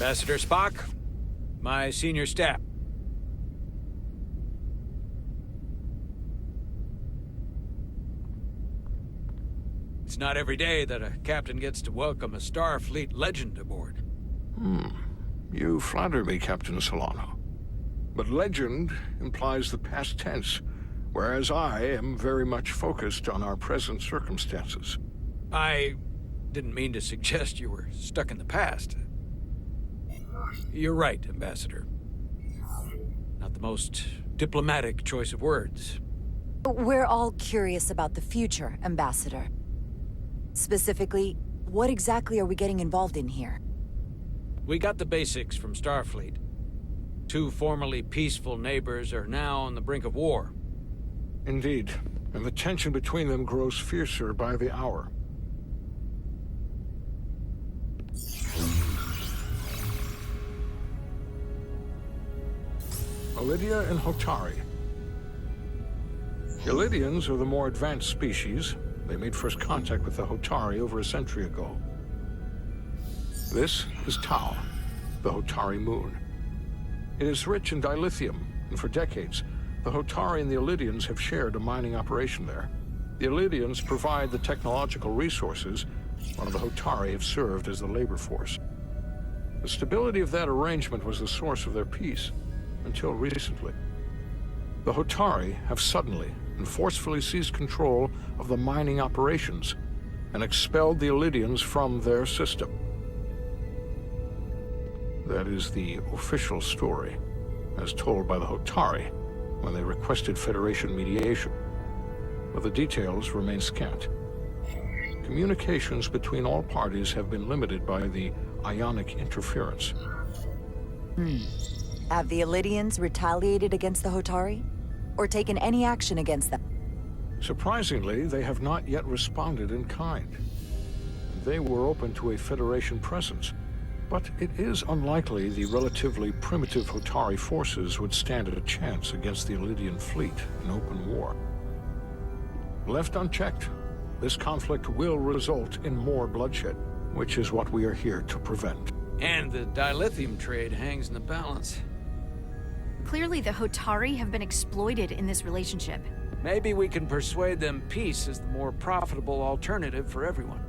Ambassador Spock, my senior staff. It's not every day that a captain gets to welcome a Starfleet legend aboard. You flatter me, Captain Solano. But legend implies the past tense, whereas I am very much focused on our present circumstances. I didn't mean to suggest you were stuck in the past. You're right, Ambassador. Not the most diplomatic choice of words. We're all curious about the future, Ambassador. Specifically, what exactly are we getting involved in here? We got the basics from Starfleet. Two formerly peaceful neighbors are now on the brink of war. Indeed, and the tension between them grows fiercer by the hour. Ilidia and Hotari. Ilidians are the more advanced species. They made first contact with the Hotari over a century ago. This is Tau, the Hotari moon. It is rich in dilithium, and for decades, the Hotari and the Ilidians have shared a mining operation there. The Ilidians provide the technological resources, while the Hotari have served as the labor force. The stability of that arrangement was the source of their peace, until recently. The Hotari have suddenly and forcefully seized control of the mining operations and expelled the Ilidians from their system. That is the official story, as told by the Hotari when they requested Federation mediation. But the details remain scant. Communications between all parties have been limited by the ionic interference. Have the Ilidians retaliated against the Hotari? Or taken any action against them? Surprisingly, they have not yet responded in kind. They were open to a Federation presence, but it is unlikely the relatively primitive Hotari forces would stand a chance against the Ilidian fleet in open war. Left unchecked, this conflict will result in more bloodshed, which is what we are here to prevent. And the dilithium trade hangs in the balance. Clearly, the Hotari have been exploited in this relationship. Maybe we can persuade them peace is the more profitable alternative for everyone.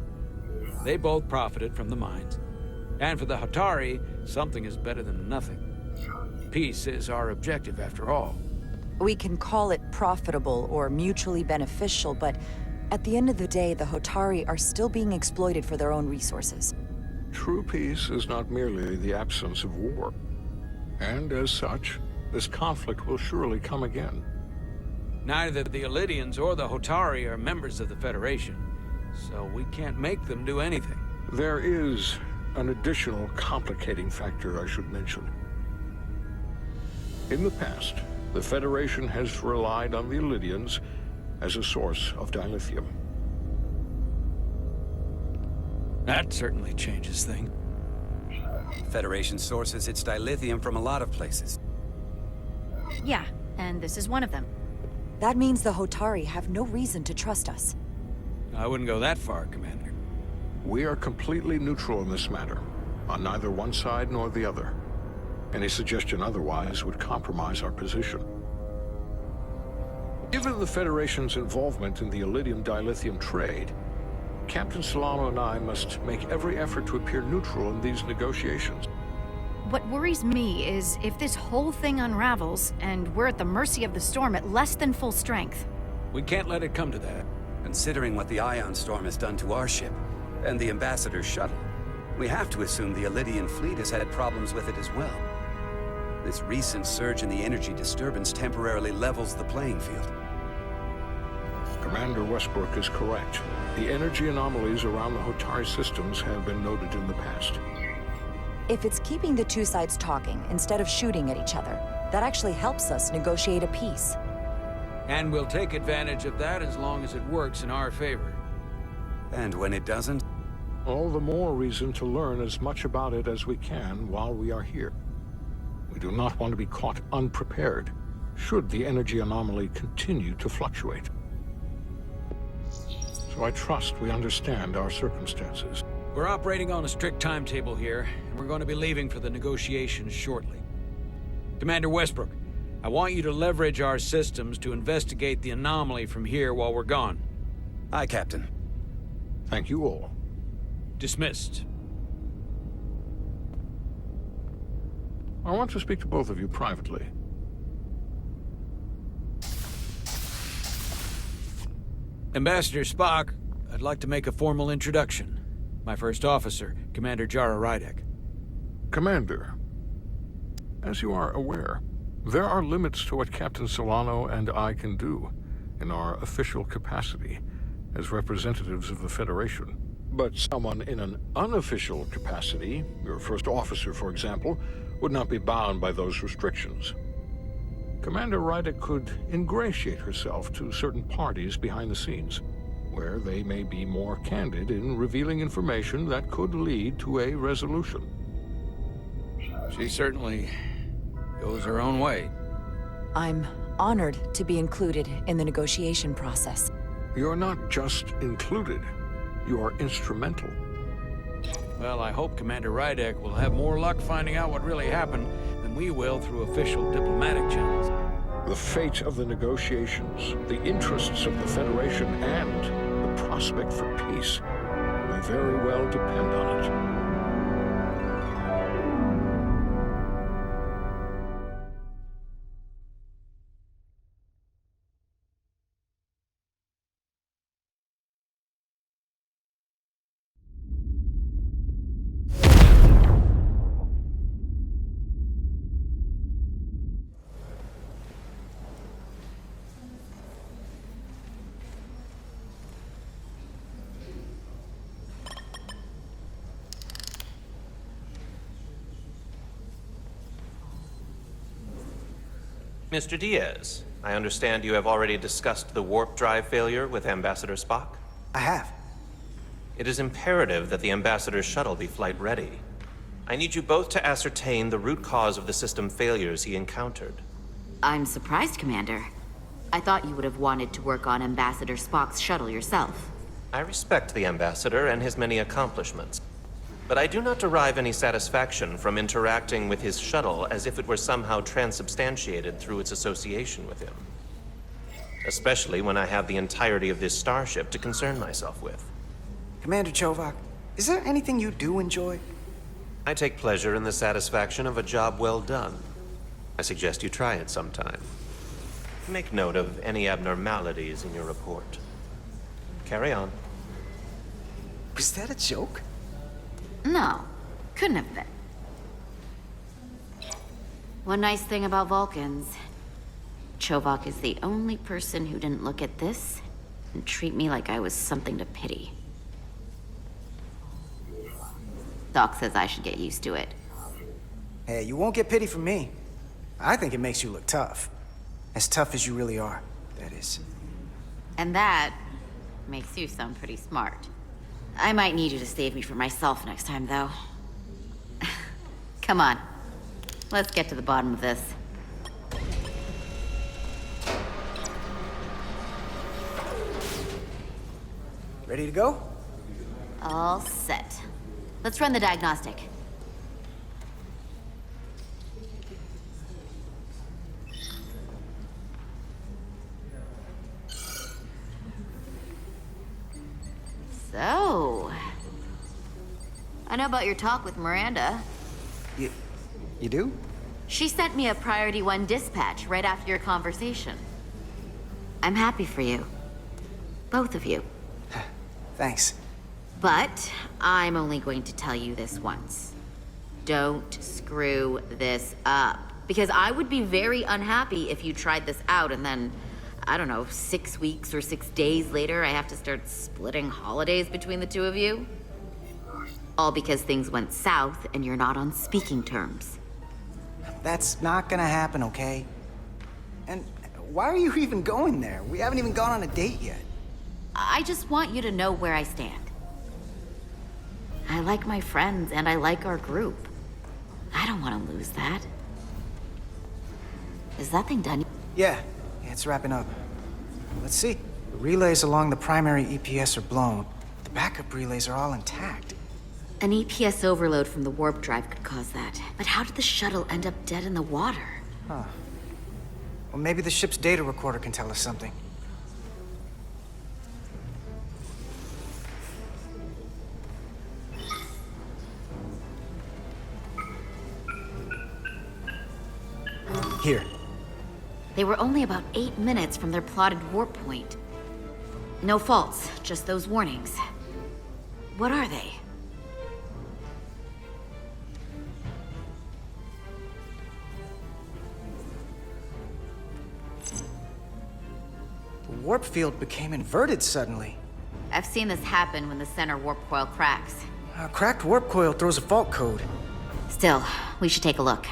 They both profited from the mines. And for the Hotari, something is better than nothing. Peace is our objective, after all. We can call it profitable or mutually beneficial, but at the end of the day, the Hotari are still being exploited for their own resources. True peace is not merely the absence of war. And as such, this conflict will surely come again. Neither the Ilidians or the Hotari are members of the Federation, so we can't make them do anything. There is an additional complicating factor I should mention. In the past, the Federation has relied on the Ilidians as a source of dilithium. That certainly changes things. The Federation sources its dilithium from a lot of places. Yeah, and this is one of them. That means the Hotari have no reason to trust us. I wouldn't go that far, Commander. We are completely neutral in this matter, on neither one side nor the other. Any suggestion otherwise would compromise our position. Given the Federation's involvement in the Ilidium dilithium trade, Captain Solano and I must make every effort to appear neutral in these negotiations. What worries me is if this whole thing unravels, and we're at the mercy of the storm at less than full strength. We can't let it come to that. Considering what the ion storm has done to our ship, and the Ambassador's shuttle, we have to assume the Ilidian fleet has had problems with it as well. This recent surge in the energy disturbance temporarily levels the playing field. Commander Westbrook is correct. The energy anomalies around the Hotari systems have been noted in the past. If it's keeping the two sides talking instead of shooting at each other, that actually helps us negotiate a peace. And we'll take advantage of that as long as it works in our favor. And when it doesn't? All the more reason to learn as much about it as we can while we are here. We do not want to be caught unprepared, should the energy anomaly continue to fluctuate. So I trust we understand our circumstances. We're operating on a strict timetable here, and and we're going to be leaving for the negotiations shortly. Commander Westbrook, I want you to leverage our systems to investigate the anomaly from here while we're gone. Aye, Captain. Thank you all. Dismissed. I want to speak to both of you privately. Ambassador Spock, I'd like to make a formal introduction. My first officer, Commander Jara Rydek. Commander, as you are aware, there are limits to what Captain Solano and I can do in our official capacity as representatives of the Federation. But someone in an unofficial capacity, your first officer, for example, would not be bound by those restrictions. Commander Rydek could ingratiate herself to certain parties behind the scenes, where they may be more candid in revealing information that could lead to a resolution. She certainly goes her own way. I'm honored to be included in the negotiation process. You're not just included, you are instrumental. Well, I hope Commander Rydek will have more luck finding out what really happened than we will through official diplomatic channels. The fate of the negotiations, the interests of the Federation, and the prospect for peace may very well depend on it. Mr. Diaz, I understand you have already discussed the warp drive failure with Ambassador Spock? I have. It is imperative that the Ambassador's shuttle be flight ready. I need you both to ascertain the root cause of the system failures he encountered. I'm surprised, Commander. I thought you would have wanted to work on Ambassador Spock's shuttle yourself. I respect the Ambassador and his many accomplishments, but I do not derive any satisfaction from interacting with his shuttle as if it were somehow transubstantiated through its association with him. Especially when I have the entirety of this starship to concern myself with. Commander Chovak, is there anything you do enjoy? I take pleasure in the satisfaction of a job well done. I suggest you try it sometime. Make note of any abnormalities in your report. Carry on. Was that a joke? No, couldn't have been. One nice thing about Vulcans, Chovak is the only person who didn't look at this and treat me like I was something to pity. Doc says I should get used to it. Hey, you won't get pity from me. I think it makes you look tough. As tough as you really are, that is. And that makes you sound pretty smart. I might need you to save me from myself next time, though. Come on. Let's get to the bottom of this. Ready to go? All set. Let's run the diagnostic. So, I know about your talk with Miranda. You do? She sent me a Priority 1 dispatch right after your conversation. I'm happy for you. Both of you. Thanks. But I'm only going to tell you this once. Don't screw this up. Because I would be very unhappy if you tried this out and then, I don't know, 6 weeks or 6 days later, I have to start splitting holidays between the two of you. All because things went south and you're not on speaking terms. That's not gonna happen, okay? And why are you even going there? We haven't even gone on a date yet. I just want you to know where I stand. I like my friends and I like our group. I don't want to lose that. Is that thing done? Yeah, it's wrapping up. Let's see. The relays along the primary EPS are blown. The backup relays are all intact. An EPS overload from the warp drive could cause that. But how did the shuttle end up dead in the water? Huh. Well, maybe the ship's data recorder can tell us something. Here. They were only about 8 minutes from their plotted warp point. No faults, just those warnings. What are they? The warp field became inverted suddenly. I've seen this happen when the center warp coil cracks. A cracked warp coil throws a fault code. Still, we should take a look.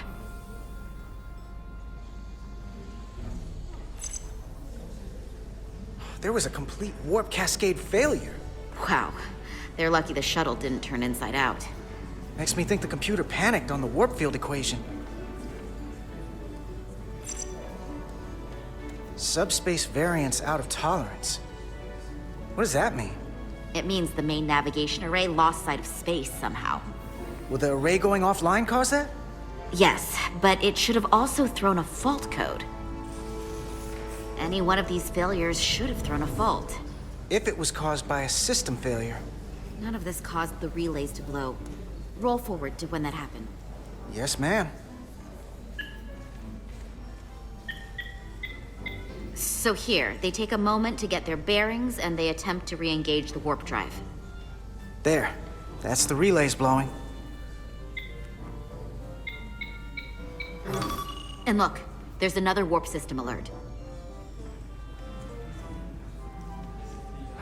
There was a complete warp cascade failure. Wow. They're lucky the shuttle didn't turn inside out. Makes me think the computer panicked on the warp field equation. Subspace variance out of tolerance. What does that mean? It means the main navigation array lost sight of space somehow. Will the array going offline cause that? Yes, but it should have also thrown a fault code. Any one of these failures should have thrown a fault. If it was caused by a system failure. None of this caused the relays to blow. Roll forward to when that happened. Yes, ma'am. So here, they take a moment to get their bearings and they attempt to re-engage the warp drive. There. That's the relays blowing. And look, there's another warp system alert.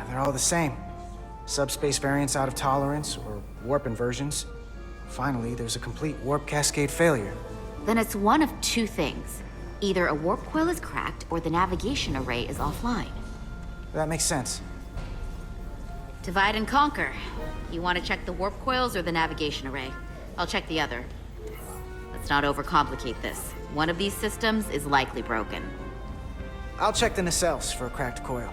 They're all the same. Subspace variance out of tolerance, or warp inversions. Finally, there's a complete warp cascade failure. Then it's one of two things. Either a warp coil is cracked, or the navigation array is offline. That makes sense. Divide and conquer. You want to check the warp coils or the navigation array? I'll check the other. Let's not overcomplicate this. One of these systems is likely broken. I'll check the nacelles for a cracked coil.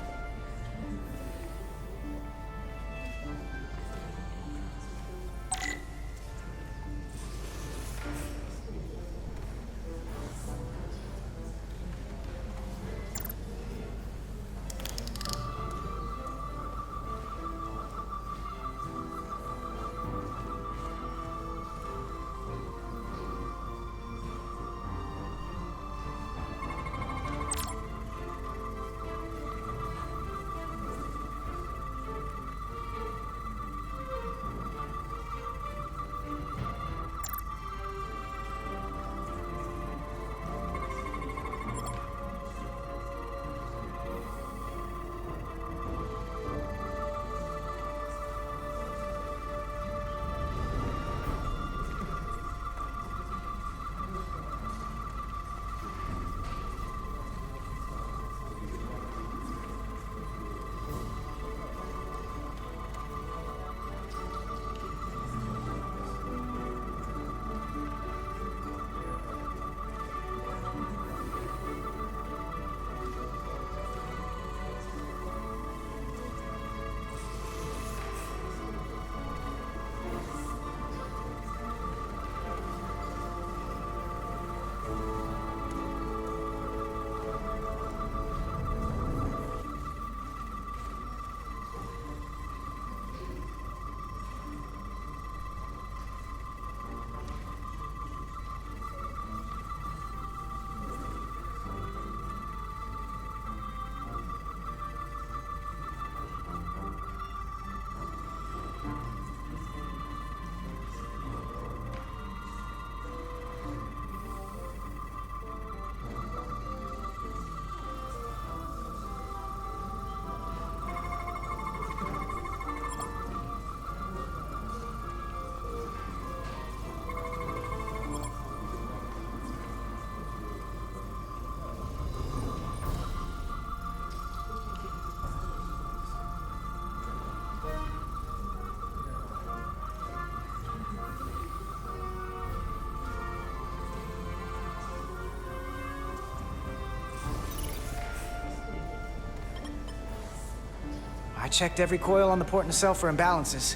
I checked every coil on the port nacelle for imbalances.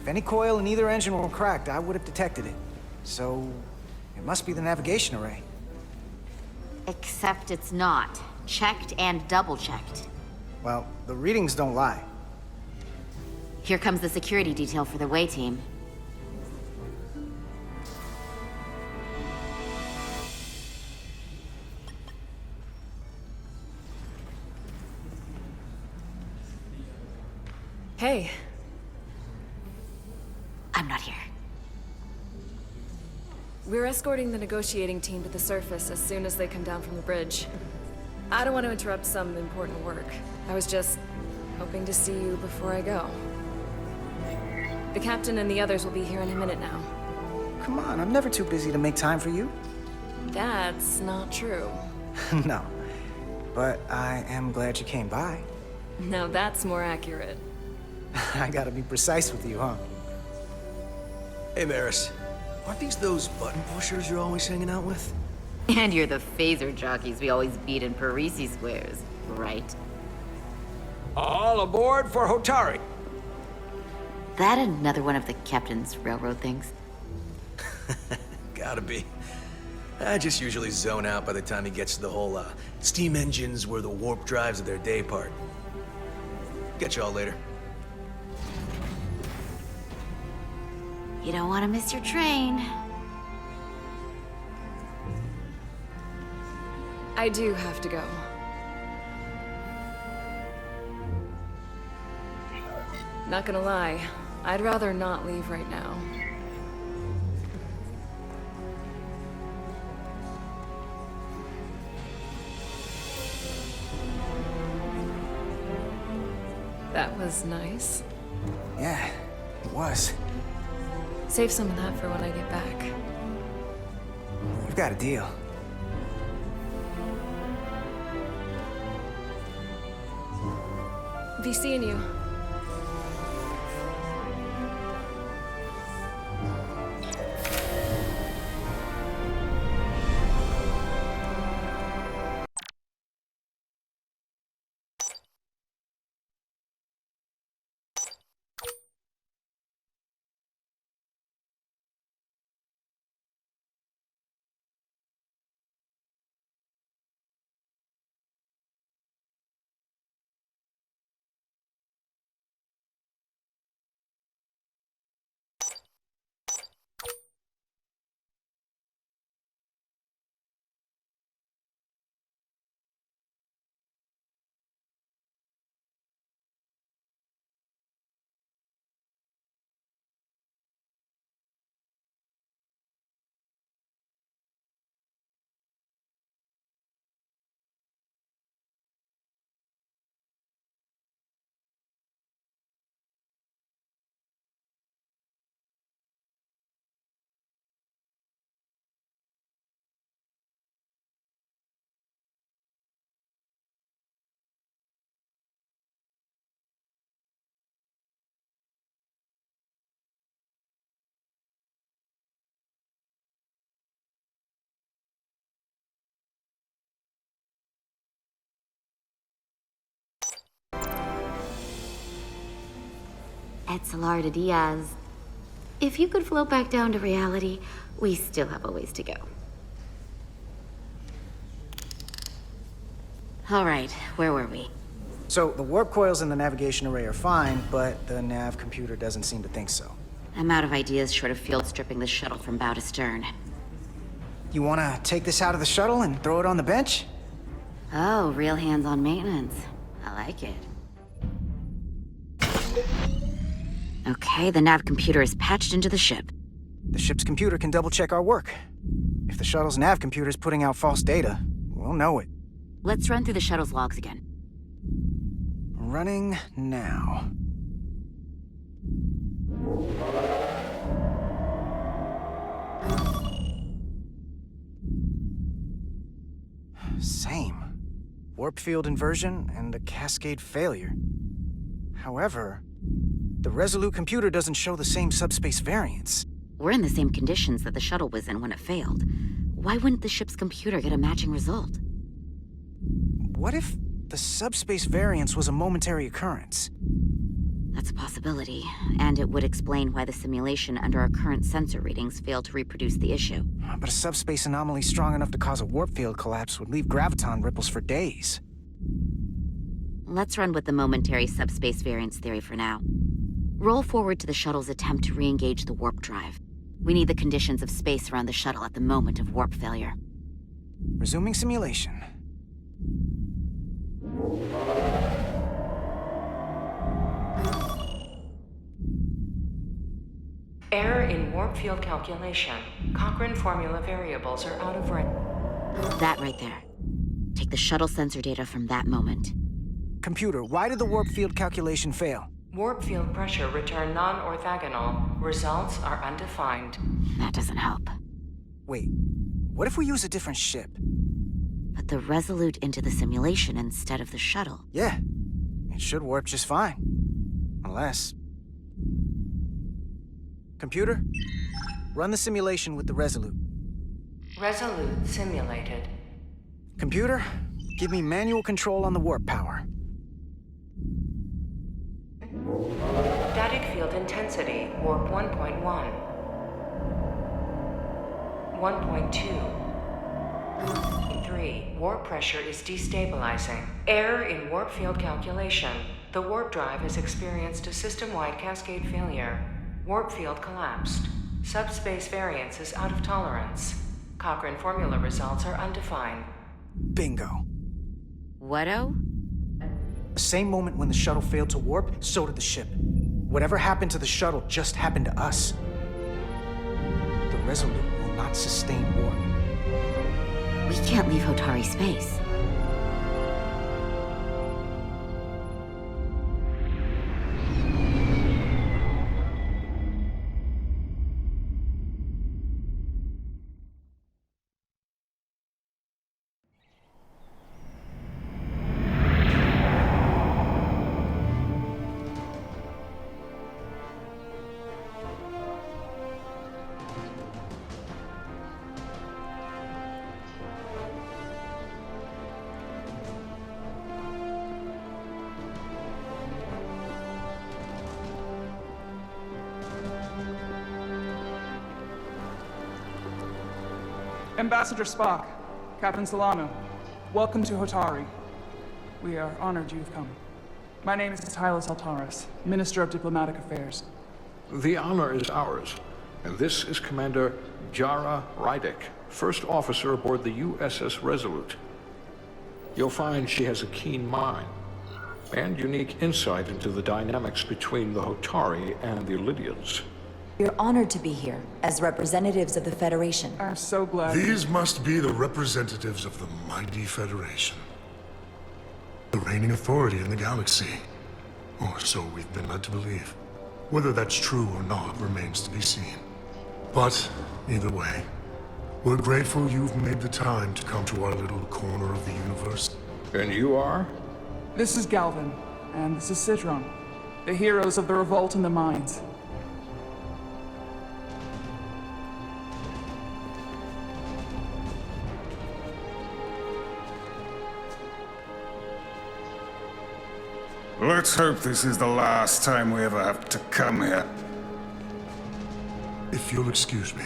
If any coil in either engine were cracked, I would have detected it. So, it must be the navigation array. Except it's not. Checked and double-checked. Well, the readings don't lie. Here comes the security detail for the way team. Hey. I'm not here. We're escorting the negotiating team to the surface as soon as they come down from the bridge. I don't want to interrupt some important work. I was just hoping to see you before I go. The captain and the others will be here in a minute now. Come on, I'm never too busy to make time for you. That's not true. No. But I am glad you came by. Now that's more accurate. I gotta be precise with you, huh? Hey, Maris. Aren't these those button pushers you're always hanging out with? And you're the phaser jockeys we always beat in Parisi squares, right? All aboard for Hotari. That another one of the captain's railroad things? Gotta be. I just usually zone out by the time he gets to the whole, steam engines were the warp drives of their day part. Catch y'all later. You don't want to miss your train. I do have to go. Not gonna lie, I'd rather not leave right now. That was nice. Yeah, it was. Save some of that for when I get back. We've got a deal. Be seeing you. Etzelar de Diaz. If you could float back down to reality, we still have a ways to go. All right, where were we? So, the warp coils in the navigation array are fine, but the nav computer doesn't seem to think so. I'm out of ideas short of field stripping the shuttle from bow to stern. You wanna take this out of the shuttle and throw it on the bench? Oh, real hands-on maintenance. I like it. Okay, the nav computer is patched into the ship. The ship's computer can double-check our work. If the shuttle's nav computer's putting out false data, we'll know it. Let's run through the shuttle's logs again. Running now. Same. Warp field inversion and a cascade failure. However, the Resolute computer doesn't show the same subspace variance. We're in the same conditions that the shuttle was in when it failed. Why wouldn't the ship's computer get a matching result? What if the subspace variance was a momentary occurrence? That's a possibility, and it would explain why the simulation under our current sensor readings failed to reproduce the issue. But a subspace anomaly strong enough to cause a warp field collapse would leave graviton ripples for days. Let's run with the momentary subspace variance theory for now. Roll forward to the shuttle's attempt to re-engage the warp drive. We need the conditions of space around the shuttle at the moment of warp failure. Resuming simulation. Error in warp field calculation. Cochrane formula variables are out of range. That right there. Take the shuttle sensor data from that moment. Computer, why did the warp field calculation fail? Warp field pressure returned non-orthogonal. Results are undefined. That doesn't help. Wait, what if we use a different ship? Put the Resolute into the simulation instead of the shuttle. Yeah, it should warp just fine. Unless... Computer, run the simulation with the Resolute. Resolute simulated. Computer, give me manual control on the warp power. Static field intensity, warp 1.1. 1.2. 3. Warp pressure is destabilizing. Error in warp field calculation. The warp drive has experienced a system-wide cascade failure. Warp field collapsed. Subspace variance is out of tolerance. Cochrane formula results are undefined. Bingo. What-o? The same moment when the shuttle failed to warp, so did the ship. Whatever happened to the shuttle just happened to us. The Resolute will not sustain warp. We can't leave Hotari space. Ambassador Spock, Captain Solano, welcome to Hotari. We are honored you've come. My name is Tylos Altaris, Minister of Diplomatic Affairs. The honor is ours, and this is Commander Jara Rydick, first officer aboard the USS Resolute. You'll find she has a keen mind and unique insight into the dynamics between the Hotari and the Illydians. We're honored to be here, as representatives of the Federation. I'm so glad. These must be the representatives of the mighty Federation. The reigning authority in the galaxy. Or so we've been led to believe. Whether that's true or not remains to be seen. But, either way, we're grateful you've made the time to come to our little corner of the universe. And you are? This is Galvin, and this is Citron, the heroes of the revolt in the mines. Let's hope this is the last time we ever have to come here. If you'll excuse me.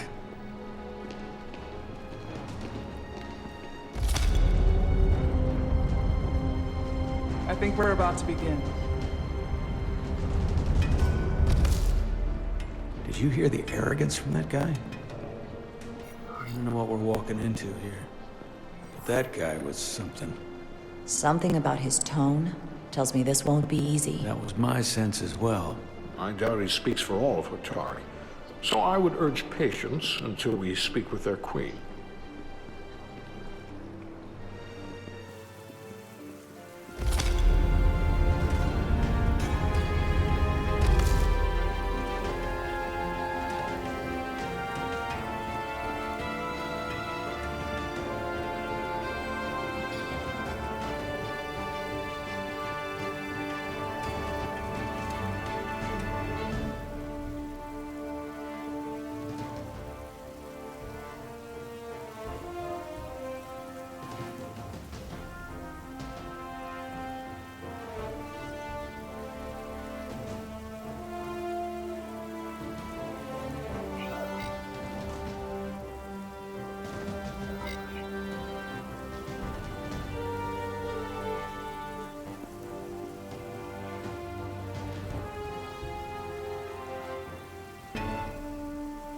I think we're about to begin. Did you hear the arrogance from that guy? I don't know what we're walking into here. But that guy was something. Something about his tone tells me this won't be easy. That was my sense as well. I doubt he speaks for all of Hotari. So I would urge patience until we speak with their queen.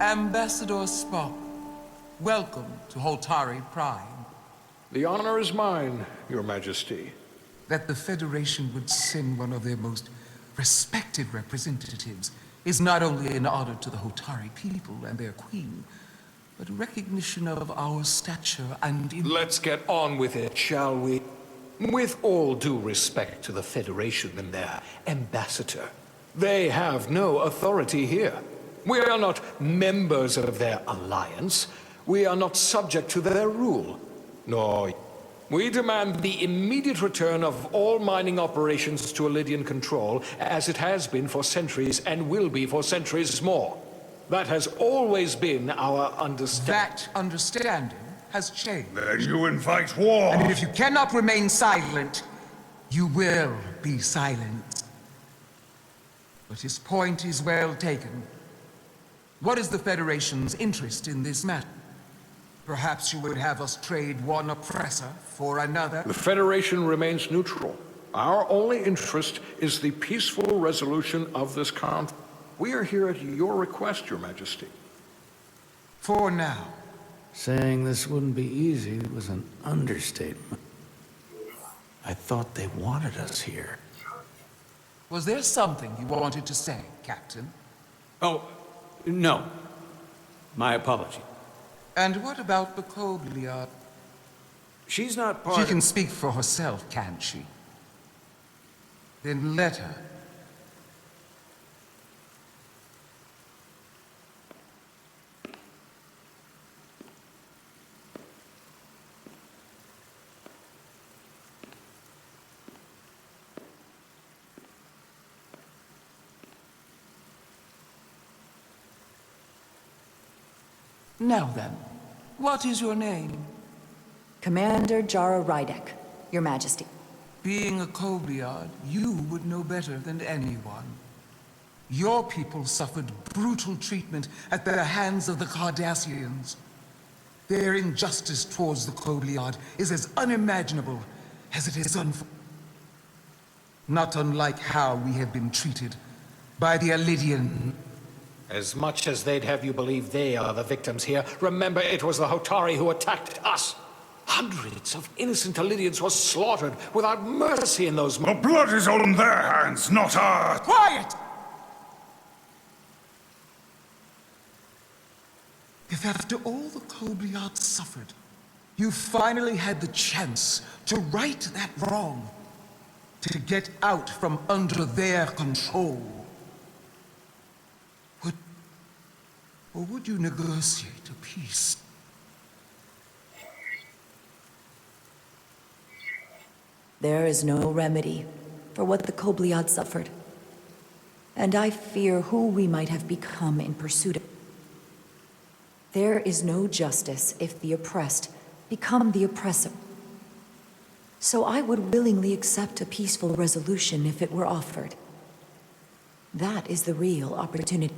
Ambassador Spock, welcome to Holtari Prime. The honor is mine, Your Majesty. That the Federation would send one of their most respected representatives is not only an honor to the Holtari people and their queen, but recognition of our stature and... Let's get on with it, shall we? With all due respect to the Federation and their ambassador, they have no authority here. We are not members of their alliance. We are not subject to their rule. Nor... We demand the immediate return of all mining operations to Elydian control, as it has been for centuries and will be for centuries more. That has always been our understanding. That understanding has changed. Then you invite war! And if you cannot remain silent, you will be silent. But his point is well taken. What is the Federation's interest in this matter? Perhaps you would have us trade one oppressor for another? The Federation remains neutral. Our only interest is the peaceful resolution of this conflict. We are here at your request, Your Majesty. For now. Saying this wouldn't be easy was an understatement. I thought they wanted us here. Was there something you wanted to say, Captain? Oh, no. My apology. And what about the Kobliad? She's not part She of... can speak for herself, can't she? Then let her. Now then, what is your name? Commander Jara Rydek, Your Majesty. Being a Kobliad, you would know better than anyone. Your people suffered brutal treatment at the hands of the Cardassians. Their injustice towards the Kobliad is as unimaginable as it is not unlike how we have been treated by the Elydian. As much as they'd have you believe they are the victims here, remember it was the Hotari who attacked us. Hundreds of innocent Elydians were slaughtered without mercy in those The blood is on their hands, not ours! Quiet! If after all the Kobliad suffered, you finally had the chance to right that wrong, to get out from under their control, or would you negotiate a peace? There is no remedy for what the Kobliad suffered. And I fear who we might have become in pursuit of. There is no justice if the oppressed become the oppressor. So I would willingly accept a peaceful resolution if it were offered. That is the real opportunity.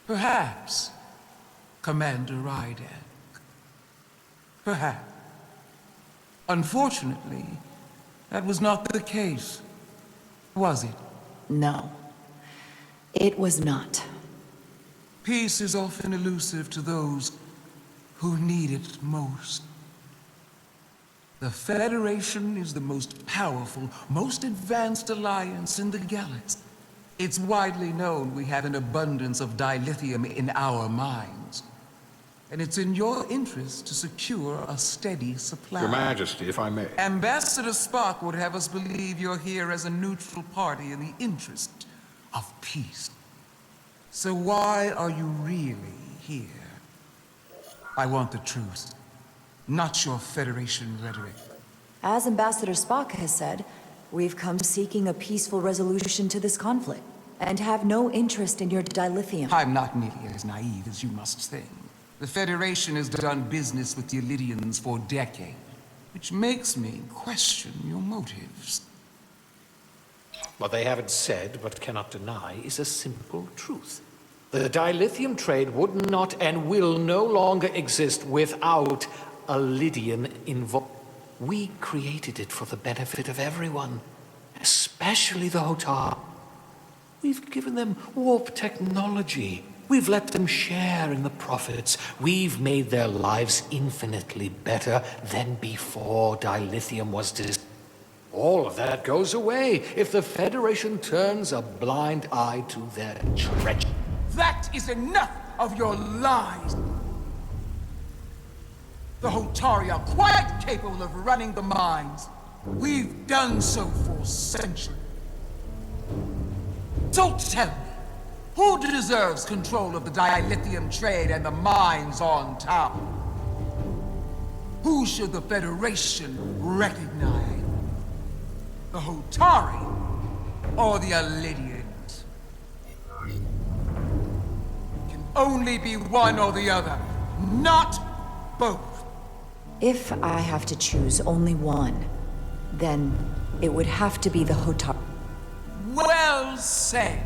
Perhaps, Commander Rydek. Perhaps. Unfortunately, that was not the case, was it? No, it was not. Peace is often elusive to those who need it most. The Federation is the most powerful, most advanced alliance in the galaxy. It's widely known we have an abundance of dilithium in our mines. And it's in your interest to secure a steady supply. Your Majesty, if I may. Ambassador Spock would have us believe you're here as a neutral party in the interest of peace. So why are you really here? I want the truth, not your Federation rhetoric. As Ambassador Spock has said, we've come seeking a peaceful resolution to this conflict, and have no interest in your dilithium. I'm not nearly as naive as you must think. The Federation has done business with the Elydians for decades, which makes me question your motives. What they haven't said, but cannot deny, is a simple truth. The dilithium trade would not and will no longer exist without a Lydian involvement. We created it for the benefit of everyone, especially the Hotar. We've given them warp technology. We've let them share in the profits. We've made their lives infinitely better than before dilithium was All of that goes away if the Federation turns a blind eye to their treachery. That is enough of your lies! The Hotari are quite capable of running the mines. We've done so for centuries. So tell me, who deserves control of the dilithium trade and the mines on top? Who should the Federation recognize? The Hotari or the Illydians? It can only be one or the other, not both. If I have to choose only one, then it would have to be the Hotari. Well said.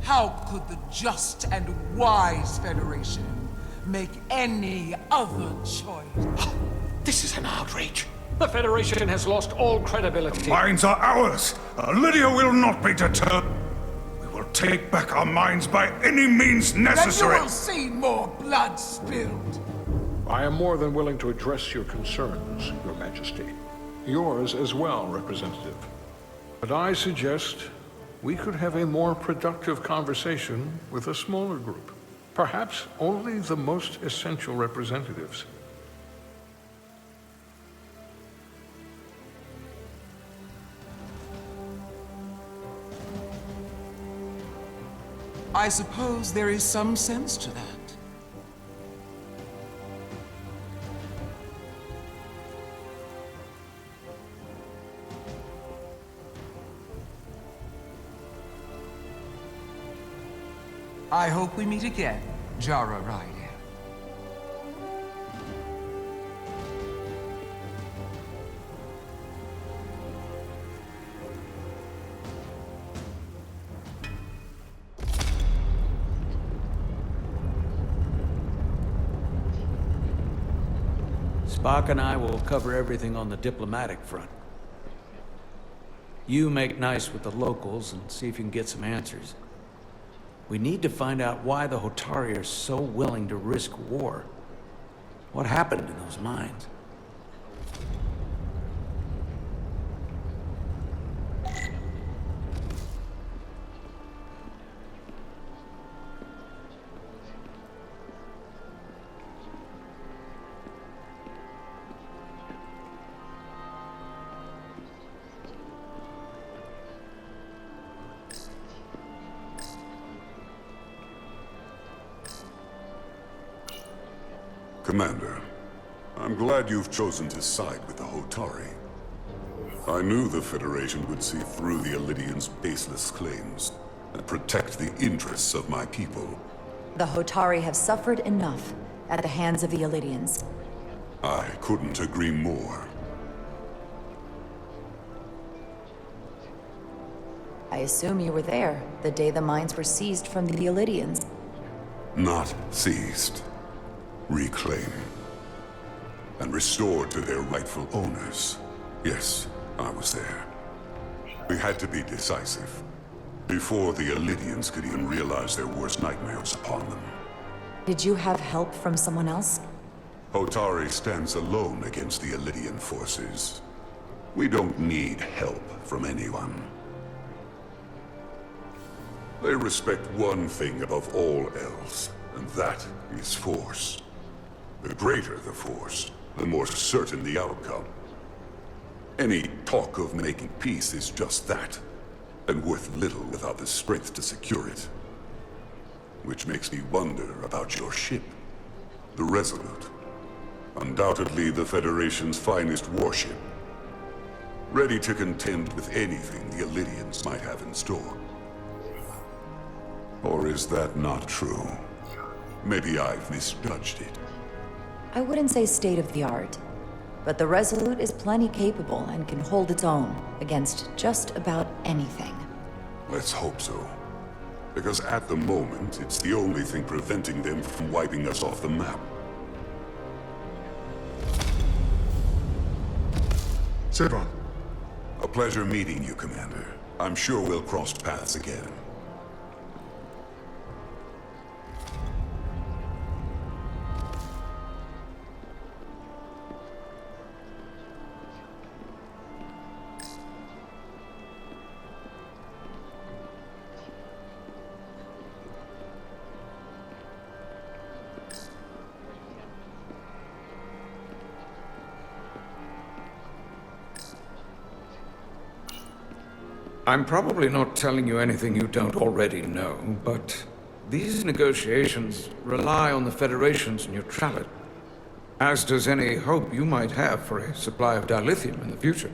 How could the just and wise Federation make any other choice? This is an outrage. The Federation has lost all credibility. The mines are ours. Lydia will not be deterred. We will take back our mines by any means necessary. Then you will see more blood spilled. I am more than willing to address your concerns, Your Majesty. Yours as well, Representative. But I suggest we could have a more productive conversation with a smaller group. Perhaps only the most essential representatives. I suppose there is some sense to that. I hope we meet again, Jara Ryder. Spock and I will cover everything on the diplomatic front. You make nice with the locals and see if you can get some answers. We need to find out why the Hotari are so willing to risk war. What happened in those mines? Commander, I'm glad you've chosen to side with the Hotari. I knew the Federation would see through the Illydians' baseless claims and protect the interests of my people. The Hotari have suffered enough at the hands of the Illydians. I couldn't agree more. I assume you were there the day the mines were seized from the Illydians. Not seized. Reclaim. And restored to their rightful owners. Yes, I was there. We had to be decisive, before the Illydians could even realize their worst nightmares upon them. Did you have help from someone else? Hotari stands alone against the Illydian forces. We don't need help from anyone. They respect one thing above all else, and that is force. The greater the force, the more certain the outcome. Any talk of making peace is just that, and worth little without the strength to secure it. Which makes me wonder about your ship, the Resolute. Undoubtedly the Federation's finest warship. Ready to contend with anything the Illydians might have in store. Or is that not true? Maybe I've misjudged it. I wouldn't say state of the art, but the Resolute is plenty capable and can hold its own against just about anything. Let's hope so. Because at the moment, it's the only thing preventing them from wiping us off the map. Sabron. A pleasure meeting you, Commander. I'm sure we'll cross paths again. I'm probably not telling you anything you don't already know, but these negotiations rely on the Federation's neutrality, as does any hope you might have for a supply of dilithium in the future.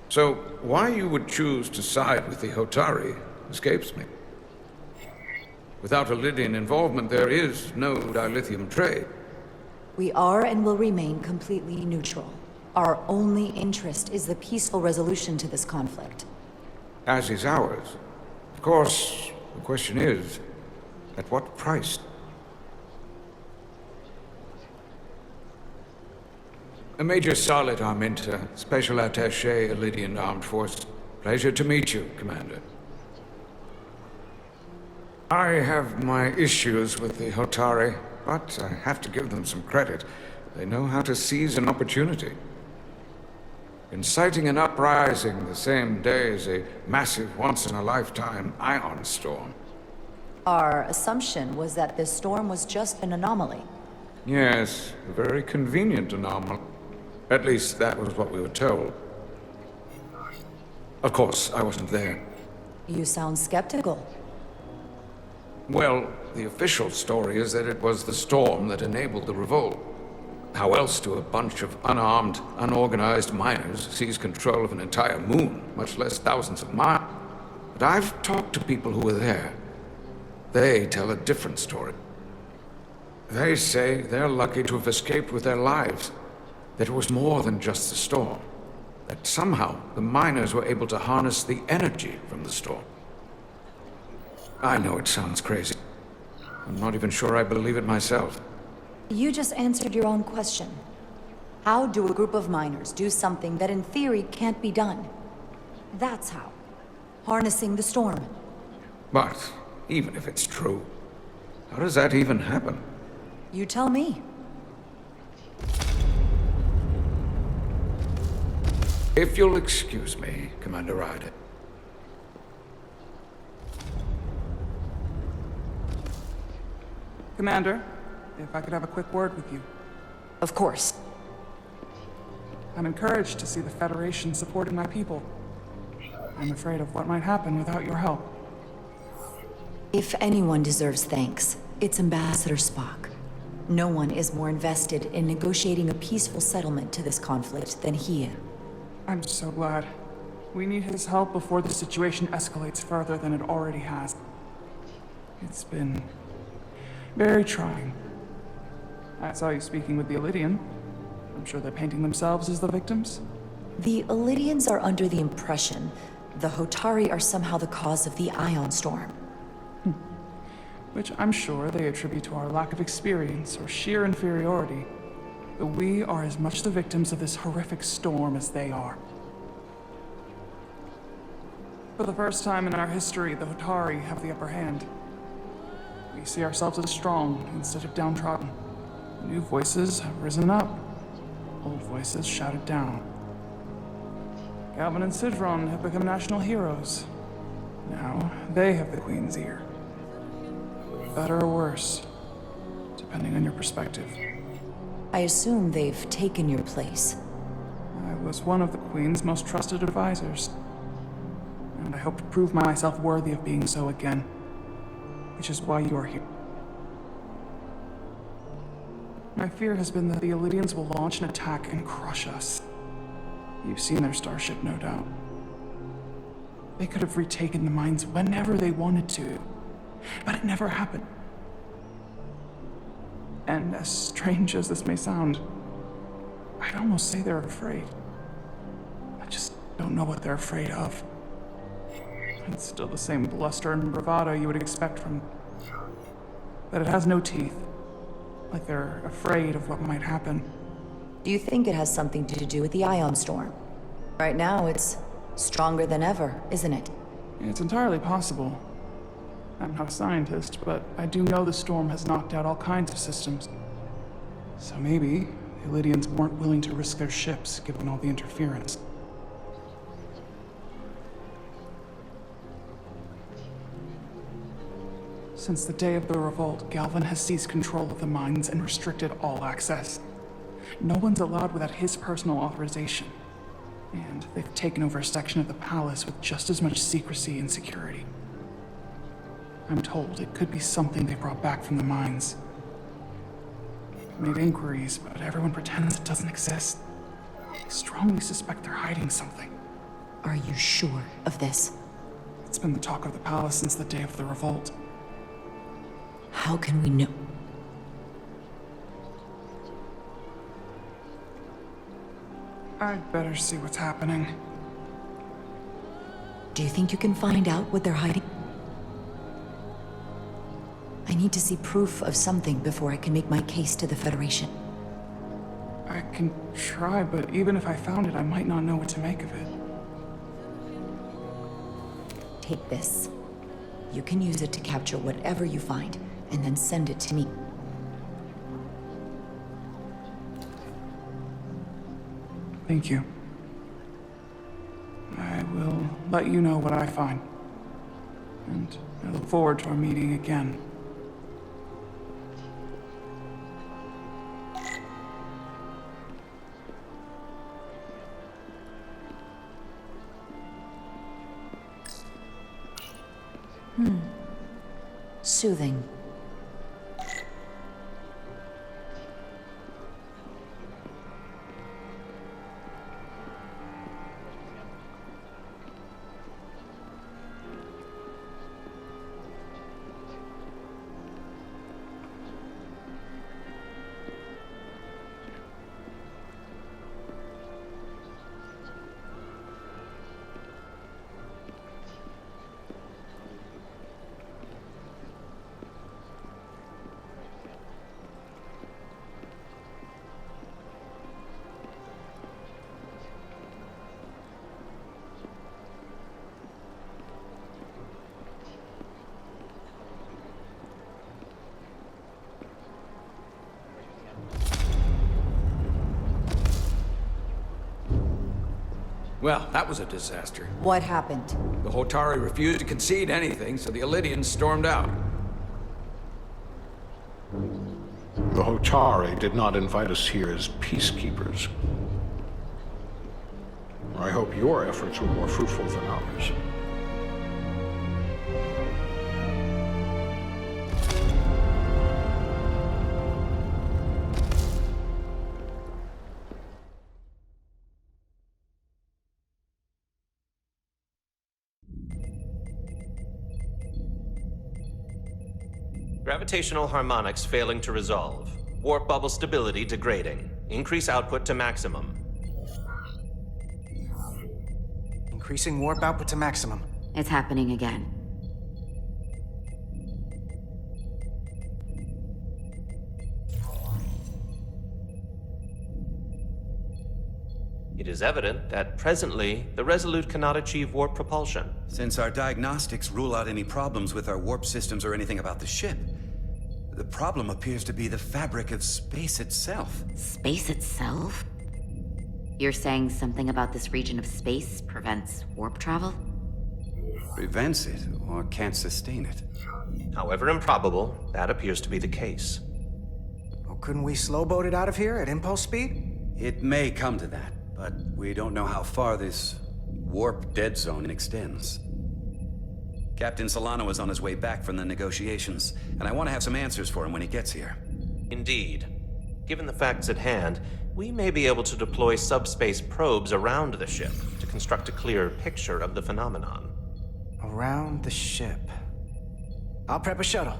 So, why you would choose to side with the Hotari escapes me. Without Lydian involvement, there is no dilithium trade. We are and will remain completely neutral. Our only interest is the peaceful resolution to this conflict. As is ours. Of course, the question is, at what price? Major Solid Arminta, Special Attaché, Lydian Armed Forces. Pleasure to meet you, Commander. I have my issues with the Hotari, but I have to give them some credit. They know how to seize an opportunity. Inciting an uprising the same day as a massive, once-in-a-lifetime ion storm. Our assumption was that this storm was just an anomaly. Yes, a very convenient anomaly. At least that was what we were told. Of course, I wasn't there. You sound skeptical. Well, the official story is that it was the storm that enabled the revolt. How else do a bunch of unarmed, unorganized miners seize control of an entire moon, much less thousands of miles? But I've talked to people who were there. They tell a different story. They say they're lucky to have escaped with their lives, that it was more than just the storm, that somehow the miners were able to harness the energy from the storm. I know it sounds crazy. I'm not even sure I believe it myself. You just answered your own question. How do a group of miners do something that in theory can't be done? That's how. Harnessing the storm. But, even if it's true, how does that even happen? You tell me. If you'll excuse me, Commander Ryder. Commander, if I could have a quick word with you. Of course. I'm encouraged to see the Federation supporting my people. I'm afraid of what might happen without your help. If anyone deserves thanks, it's Ambassador Spock. No one is more invested in negotiating a peaceful settlement to this conflict than he is. I'm so glad. We need his help before the situation escalates further than it already has. It's been very trying. I saw you speaking with the Illidian. I'm sure they're painting themselves as the victims. The Illidians are under the impression the Hotari are somehow the cause of the ion storm. Which I'm sure they attribute to our lack of experience or sheer inferiority. But we are as much the victims of this horrific storm as they are. For the first time in our history, the Hotari have the upper hand. We see ourselves as strong instead of downtrodden. New voices have risen up. Old voices shouted down. Galvin and Sidron have become national heroes. Now, they have the Queen's ear. Better or worse, depending on your perspective. I assume they've taken your place. I was one of the Queen's most trusted advisors. And I hope to prove myself worthy of being so again. Which is why you are here. My fear has been that the Illidians will launch an attack and crush us. You've seen their starship, no doubt. They could have retaken the mines whenever they wanted to, but it never happened. And as strange as this may sound, I'd almost say they're afraid. I just don't know what they're afraid of. It's still the same bluster and bravado you would expect from... But it has no teeth. Like they're afraid of what might happen. Do you think it has something to do with the ion storm? Right now, it's stronger than ever, isn't it? It's entirely possible. I'm not a scientist, but I do know the storm has knocked out all kinds of systems. So maybe the Illydians weren't willing to risk their ships, given all the interference. Since the day of the revolt, Galvin has seized control of the mines and restricted all access. No one's allowed without his personal authorization. And they've taken over a section of the palace with just as much secrecy and security. I'm told it could be something they brought back from the mines. I've made inquiries, but everyone pretends it doesn't exist. I strongly suspect they're hiding something. Are you sure of this? It's been the talk of the palace since the day of the revolt. How can we know? I'd better see what's happening. Do you think you can find out what they're hiding? I need to see proof of something before I can make my case to the Federation. I can try, but even if I found it, I might not know what to make of it. Take this. You can use it to capture whatever you find, and then send it to me. Thank you. I will let you know what I find. And I look forward to our meeting again. Soothing. Well, that was a disaster. What happened? The Hotari refused to concede anything, so the Illydians stormed out. The Hotari did not invite us here as peacekeepers. I hope your efforts were more fruitful than ours. Gravitational harmonics failing to resolve. Warp bubble stability degrading. Increase output to maximum. Increasing warp output to maximum. It's happening again. It is evident that presently, the Resolute cannot achieve warp propulsion. Since our diagnostics rule out any problems with our warp systems or anything about the ship, the problem appears to be the fabric of space itself. Space itself? You're saying something about this region of space prevents warp travel? Prevents it, or can't sustain it. However improbable, that appears to be the case. Well, couldn't we slowboat it out of here at impulse speed? It may come to that, but we don't know how far this warp dead zone extends. Captain Solano is on his way back from the negotiations, and I want to have some answers for him when he gets here. Indeed. Given the facts at hand, we may be able to deploy subspace probes around the ship to construct a clearer picture of the phenomenon. Around the ship. I'll prep a shuttle.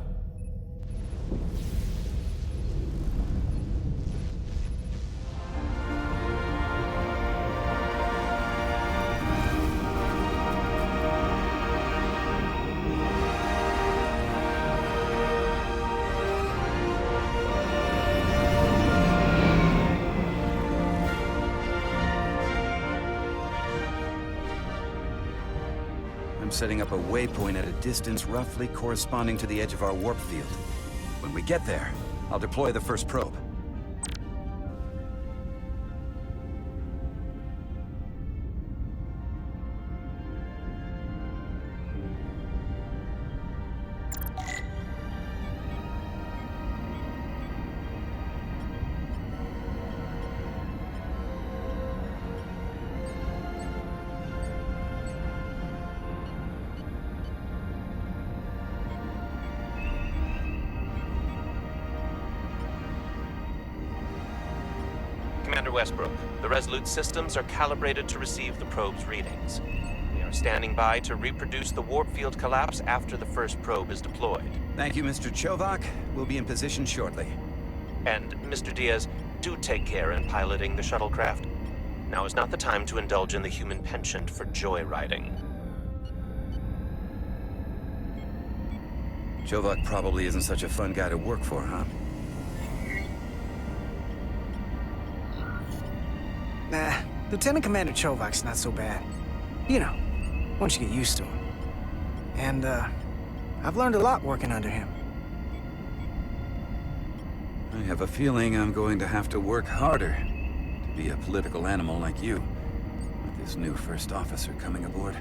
I'm setting up a waypoint at a distance roughly corresponding to the edge of our warp field. When we get there, I'll deploy the first probe. Commander Westbrook, the Resolute systems are calibrated to receive the probe's readings. We are standing by to reproduce the warp field collapse after the first probe is deployed. Thank you, Mr. Chovak. We'll be in position shortly. And, Mr. Diaz, do take care in piloting the shuttlecraft. Now is not the time to indulge in the human penchant for joyriding. Chovak probably isn't such a fun guy to work for, huh? Nah, Lieutenant Commander Chovak's not so bad. You know, once you get used to him. And, I've learned a lot working under him. I have a feeling I'm going to have to work harder to be a political animal like you, with this new first officer coming aboard.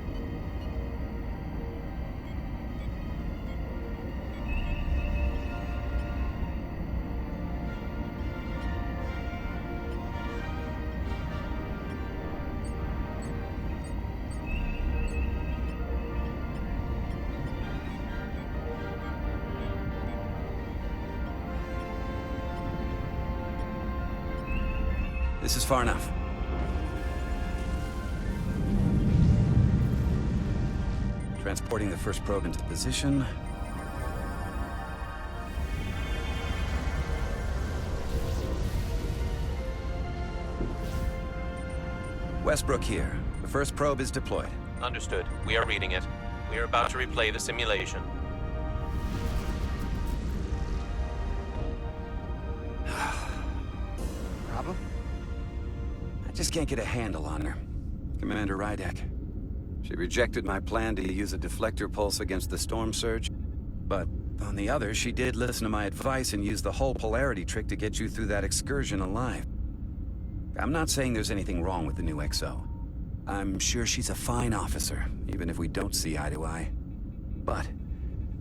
This is far enough. Transporting the first probe into position. Westbrook here. The first probe is deployed. Understood. We are reading it. We are about to replay the simulation. Problem? I just can't get a handle on her. Commander Rydek. She rejected my plan to use a deflector pulse against the storm surge. But on the other, she did listen to my advice and use the whole polarity trick to get you through that excursion alive. I'm not saying there's anything wrong with the new XO. I'm sure she's a fine officer, even if we don't see eye to eye. But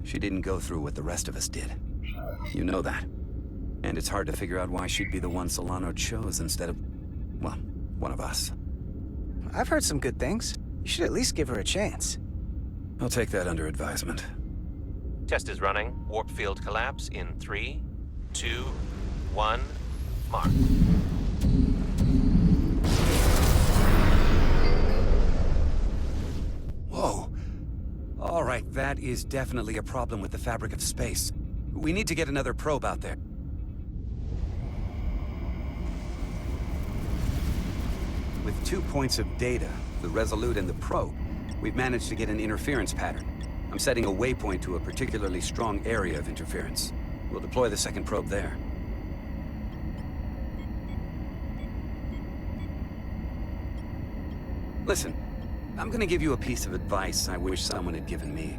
she didn't go through what the rest of us did. You know that. And it's hard to figure out why she'd be the one Solano chose instead of, well, one of us. I've heard some good things. You should at least give her a chance. I'll take that under advisement. Test is running. Warp field collapse in 3, 2, 1, mark. Whoa. All right, that is definitely a problem with the fabric of space. We need to get another probe out there. With 2 points of data, the Resolute and the probe, we've managed to get an interference pattern. I'm setting a waypoint to a particularly strong area of interference. We'll deploy the second probe there. Listen, I'm gonna give you a piece of advice I wish someone had given me.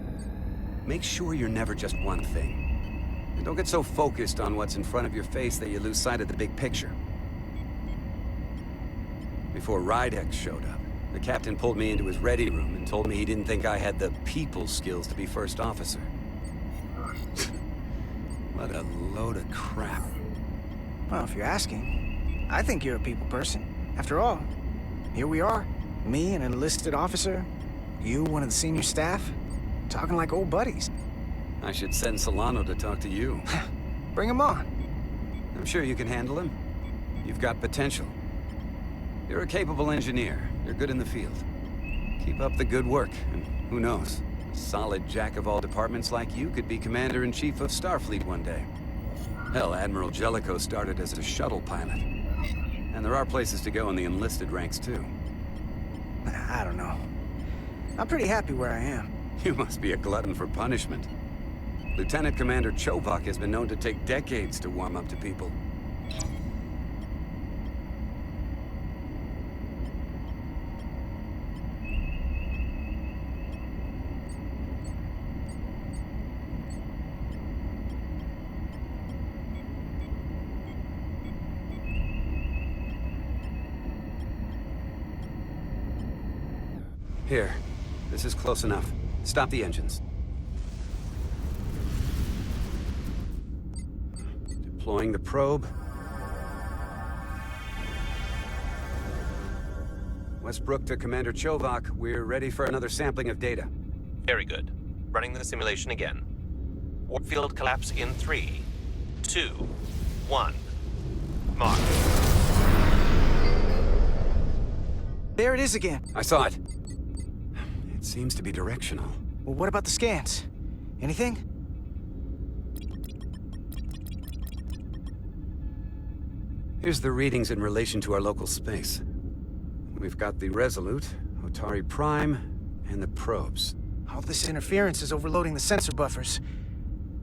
Make sure you're never just one thing. And don't get so focused on what's in front of your face that you lose sight of the big picture. Before Rydek showed up, the captain pulled me into his ready room and told me he didn't think I had the people skills to be first officer. What a load of crap. Well, if you're asking, I think you're a people person. After all, here we are. Me, an enlisted officer. You, one of the senior staff. Talking like old buddies. I should send Solano to talk to you. Bring him on. I'm sure you can handle him. You've got potential. You're a capable engineer. You're good in the field. Keep up the good work, and who knows? A solid jack of all departments like you could be Commander-in-Chief of Starfleet one day. Hell, Admiral Jellicoe started as a shuttle pilot. And there are places to go in the enlisted ranks, too. I don't know. I'm pretty happy where I am. You must be a glutton for punishment. Lieutenant Commander Chovak has been known to take decades to warm up to people. Here. This is close enough. Stop the engines. Deploying the probe. Westbrook to Commander Chovak. We're ready for another sampling of data. Very good. Running the simulation again. Warp field collapse in 3, 2, 1. Mark. There it is again. I saw it. It seems to be directional. Well, what about the scans? Anything? Here's the readings in relation to our local space. We've got the Resolute, Otari Prime, and the probes. All this interference is overloading the sensor buffers.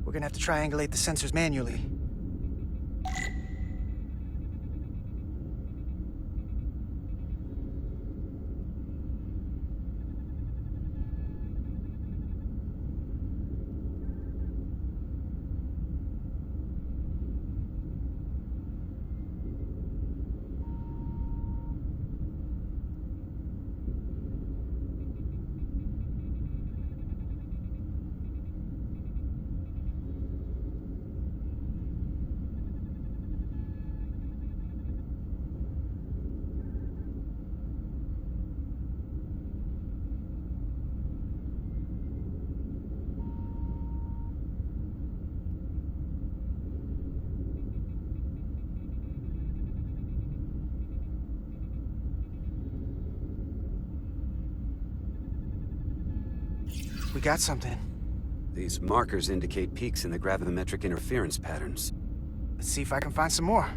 We're gonna have to triangulate the sensors manually. We got something. These markers indicate peaks in the gravimetric interference patterns. Let's see if I can find some more.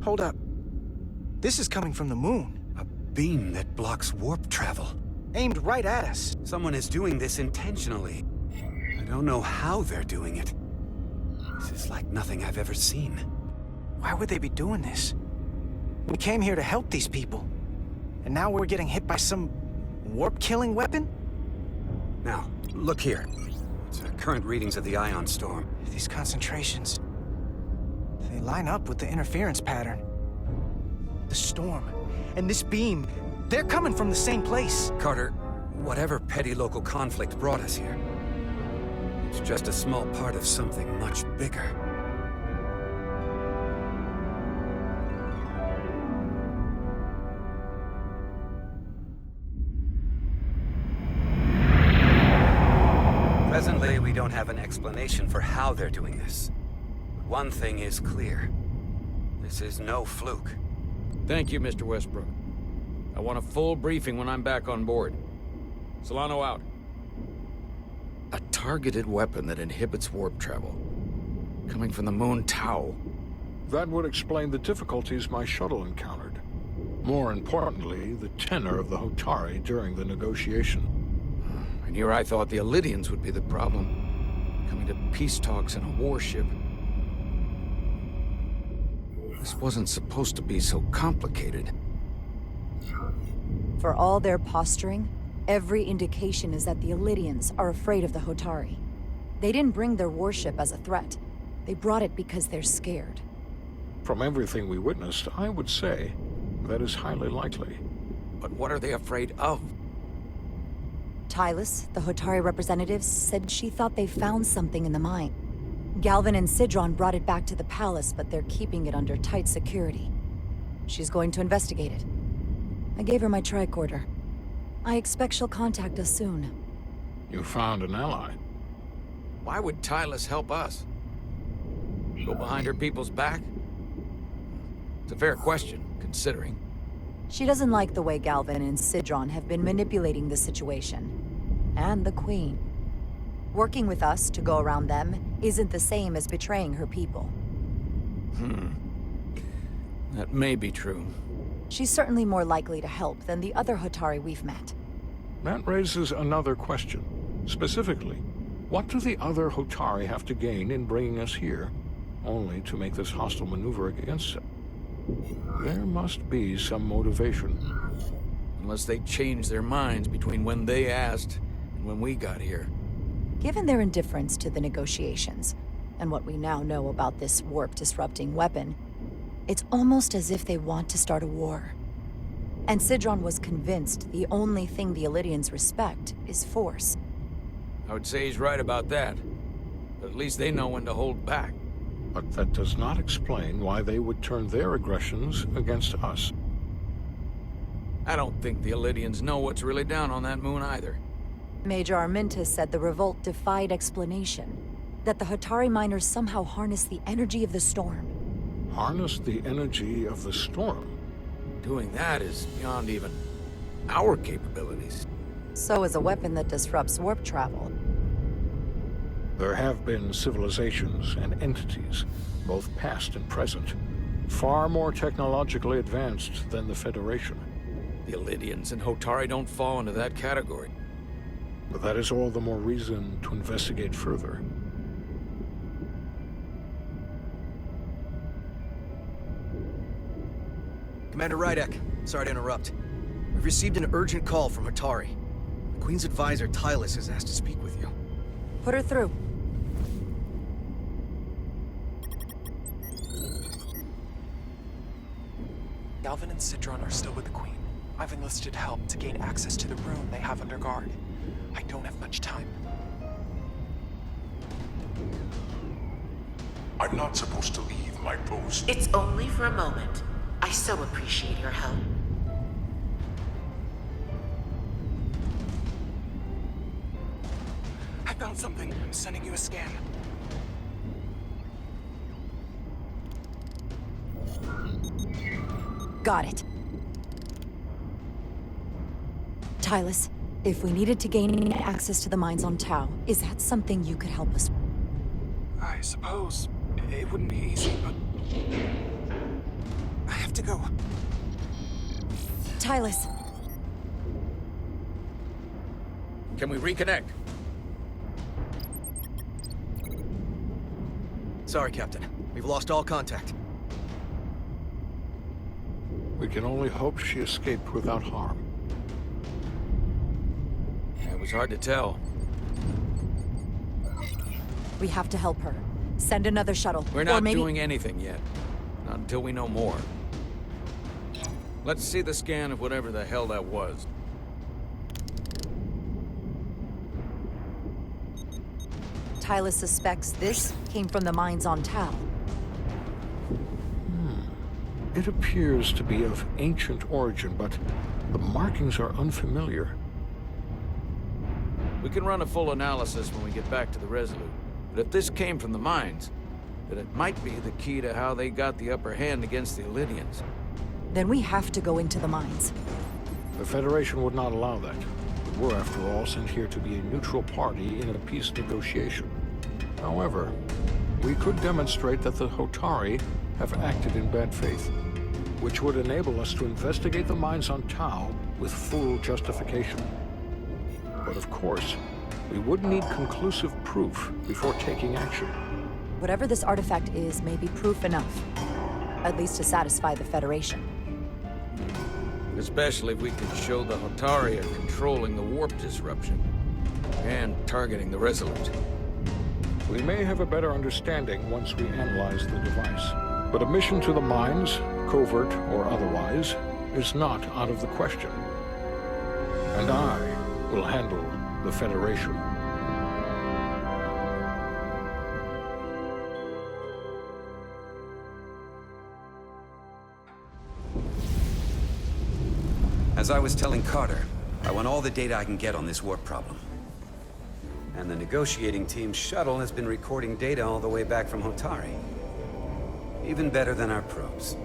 Hold up. This is coming from the moon. A beam that blocks warp travel. Aimed right at us. Someone is doing this intentionally. I don't know how they're doing it. This is like nothing I've ever seen. Why would they be doing this? We came here to help these people. And now we're getting hit by some warp-killing weapon? Now, look here. It's current readings of the ion storm. These concentrations... they line up with the interference pattern. The storm and this beam, they're coming from the same place. Carter, whatever petty local conflict brought us here, it's just a small part of something much bigger. Presently, we don't have an explanation for how they're doing this. But one thing is clear. This is no fluke. Thank you, Mr. Westbrook. I want a full briefing when I'm back on board. Solano out. A targeted weapon that inhibits warp travel. Coming from the moon Tau. That would explain the difficulties my shuttle encountered. More importantly, the tenor of the Hotari during the negotiation. And here I thought the Elydians would be the problem. Coming to peace talks in a warship. This wasn't supposed to be so complicated. For all their posturing, every indication is that the Elydians are afraid of the Hotari. They didn't bring their warship as a threat. They brought it because they're scared. From everything we witnessed, I would say that is highly likely. But what are they afraid of? Tylus, the Hotari representative, said she thought they found something in the mine. Galvin and Sidron brought it back to the palace, but they're keeping it under tight security. She's going to investigate it. I gave her my tricorder. I expect she'll contact us soon. You found an ally. Why would Tylus help us? Go behind her people's back? It's a fair question, considering. She doesn't like the way Galvin and Sidron have been manipulating the situation. And the Queen. Working with us to go around them isn't the same as betraying her people. That may be true. She's certainly more likely to help than the other Hotari we've met. That raises another question. Specifically, what do the other Hotari have to gain in bringing us here, only to make this hostile maneuver against it? There must be some motivation. Unless they changed their minds between when they asked and when we got here. Given their indifference to the negotiations, and what we now know about this warp-disrupting weapon, it's almost as if they want to start a war. And Sidron was convinced the only thing the Illidians respect is force. I would say he's right about that. But at least they know when to hold back. But that does not explain why they would turn their aggressions against us. I don't think the Illidians know what's really down on that moon either. Major Armintas said the revolt defied explanation. That the Hatari miners somehow harnessed the energy of the storm. Harness the energy of the storm? Doing that is beyond even our capabilities. So is a weapon that disrupts warp travel. There have been civilizations and entities, both past and present, far more technologically advanced than the Federation. The Illidians and Hotari don't fall into that category. But that is all the more reason to investigate further. Commander Rydek, sorry to interrupt. We've received an urgent call from Hatari. The Queen's advisor, Tylus, has asked to speak with you. Put her through. Galvin and Sidron are still with the Queen. I've enlisted help to gain access to the room they have under guard. I don't have much time. I'm not supposed to leave my post. It's only for a moment. I so appreciate your help. I found something. I'm sending you a scan. Got it. Tylus, if we needed to gain access to the mines on Tau, is that something you could help us with? I suppose it wouldn't be easy, but I have to go. Tylus. Can we reconnect? Sorry, Captain. We've lost all contact. We can only hope she escaped without harm. It was hard to tell. We have to help her. Send another shuttle. We're not maybe... doing anything yet. Not until we know more. Let's see the scan of whatever the hell that was. Tylus suspects this came from the mines on Tau. It appears to be of ancient origin, but the markings are unfamiliar. We can run a full analysis when we get back to the Resolute. But if this came from the mines, then it might be the key to how they got the upper hand against the Illidians. Then we have to go into the mines. The Federation would not allow that. We're, after all, sent here to be a neutral party in a peace negotiation. However, we could demonstrate that the Hotari have acted in bad faith, which would enable us to investigate the mines on Tau with full justification. But of course, we would need conclusive proof before taking action. Whatever this artifact is may be proof enough. At least to satisfy the Federation. Especially if we could show the Hotari are controlling the warp disruption and targeting the Resolute. We may have a better understanding once we analyze the device. But a mission to the mines, covert or otherwise, is not out of the question. And I will handle the Federation. As I was telling Carter, I want all the data I can get on this warp problem. And the negotiating team's shuttle has been recording data all the way back from Hotari. Even better than our probes.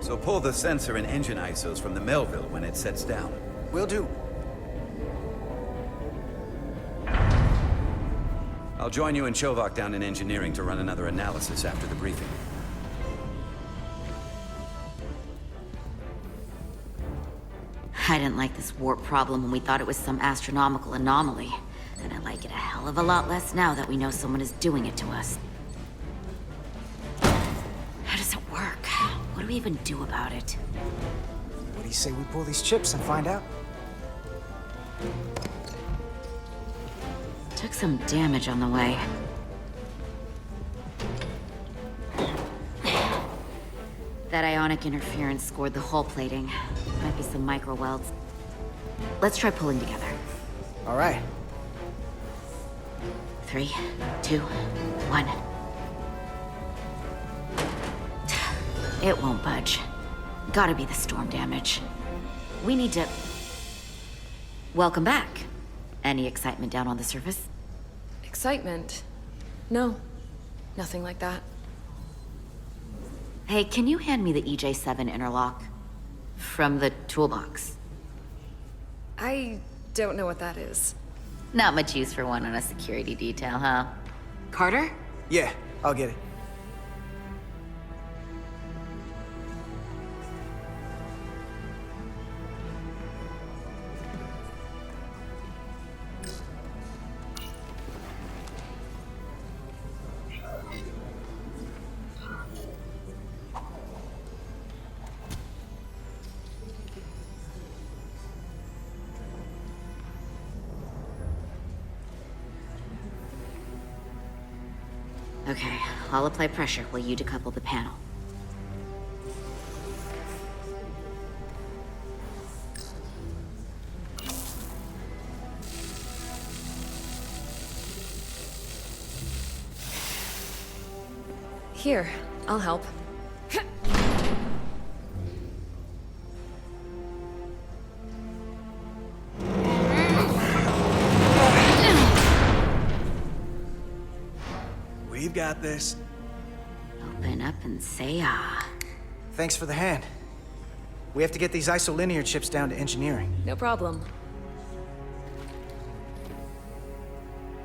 So pull the sensor and engine ISOs from the Melville when it sets down. Will do. I'll join you and Chovak down in engineering to run another analysis after the briefing. I didn't like this warp problem when we thought it was some astronomical anomaly. And I like it a hell of a lot less now that we know someone is doing it to us. How does it work? What do we even do about it? What do you say we pull these chips and find out? Took some damage on the way. That ionic interference scored the hull plating. Might be some micro welds. Let's try pulling together. All right. 3, 2, 1. It won't budge. Gotta be the storm damage. We need to... Welcome back. Any excitement down on the surface? Excitement? No. Nothing like that. Hey, can you hand me the EJ7 interlock? From the toolbox. I don't know what that is. Not much use for one on a security detail, huh? Carter? Yeah, I'll get it. Okay, I'll apply pressure while you decouple the panel. Here, I'll help. We've got this. Open up and say ah. Thanks for the hand. We have to get these isolinear chips down to engineering. No problem.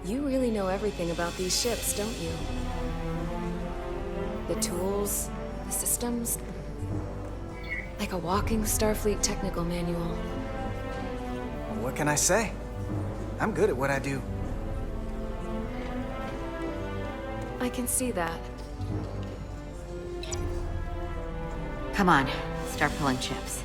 You really know everything about these ships, don't you? The tools, the systems. Like a walking Starfleet technical manual. What can I say? I'm good at what I do. I can see that. Come on, start pulling chips.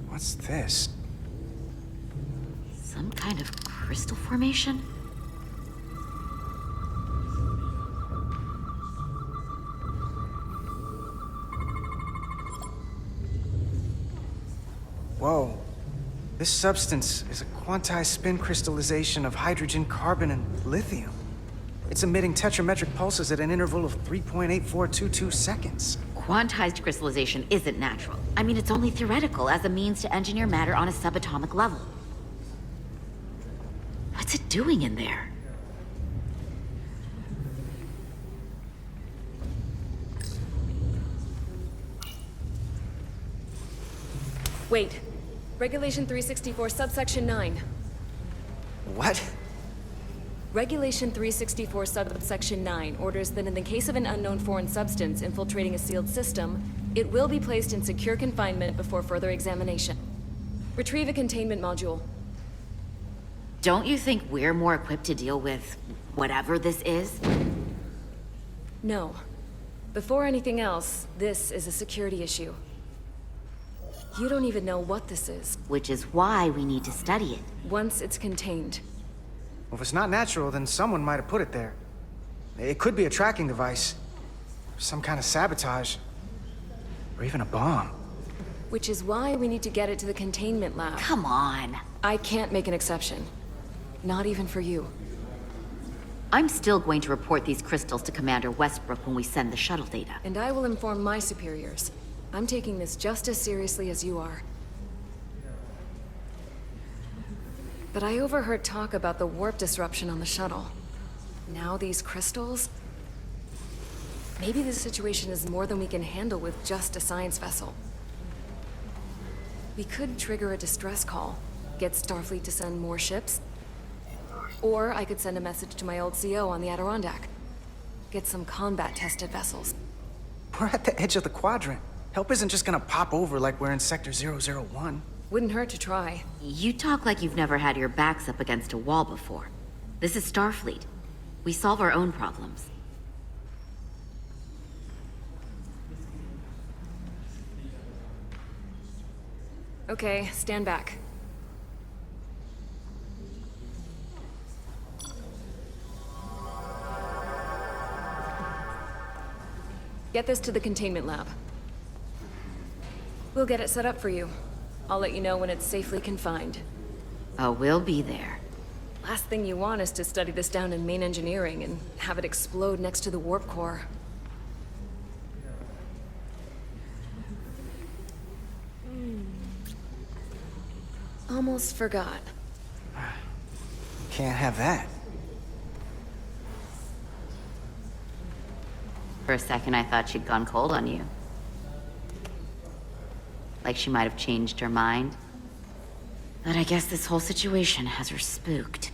What's this? Some kind of crystal formation? Whoa. This substance is a quantized spin crystallization of hydrogen, carbon, and lithium. It's emitting tetrametric pulses at an interval of 3.8422 seconds. Quantized crystallization isn't natural. I mean, it's only theoretical as a means to engineer matter on a subatomic level. What's it doing in there? Wait. Regulation 364, subsection 9. What? Regulation 364, subsection 9 orders that in the case of an unknown foreign substance infiltrating a sealed system, it will be placed in secure confinement before further examination. Retrieve a containment module. Don't you think we're more equipped to deal with whatever this is? No. Before anything else, this is a security issue. You don't even know what this is. Which is why we need to study it. Once it's contained. Well, if it's not natural, then someone might have put it there. It could be a tracking device. Some kind of sabotage. Or even a bomb. Which is why we need to get it to the containment lab. Come on. I can't make an exception. Not even for you. I'm still going to report these crystals to Commander Westbrook when we send the shuttle data. And I will inform my superiors. I'm taking this just as seriously as you are. but I overheard talk about the warp disruption on the shuttle. Now these crystals? Maybe this situation is more than we can handle with just a science vessel. We could trigger a distress call, get Starfleet to send more ships, or I could send a message to my old CO on the Adirondack. Get some combat-tested vessels. We're at the edge of the quadrant. Help isn't just gonna pop over like we're in Sector 001. Wouldn't hurt to try. You talk like you've never had your backs up against a wall before. This is Starfleet. We solve our own problems. Okay, stand back. Get this to the containment lab. We'll get it set up for you. I'll let you know when it's safely confined. Oh, we'll be there. Last thing you want is to study this down in main engineering and have it explode next to the warp core. Almost forgot. Can't have that. For a second, I thought she'd gone cold on you. Like she might have changed her mind. But I guess this whole situation has her spooked.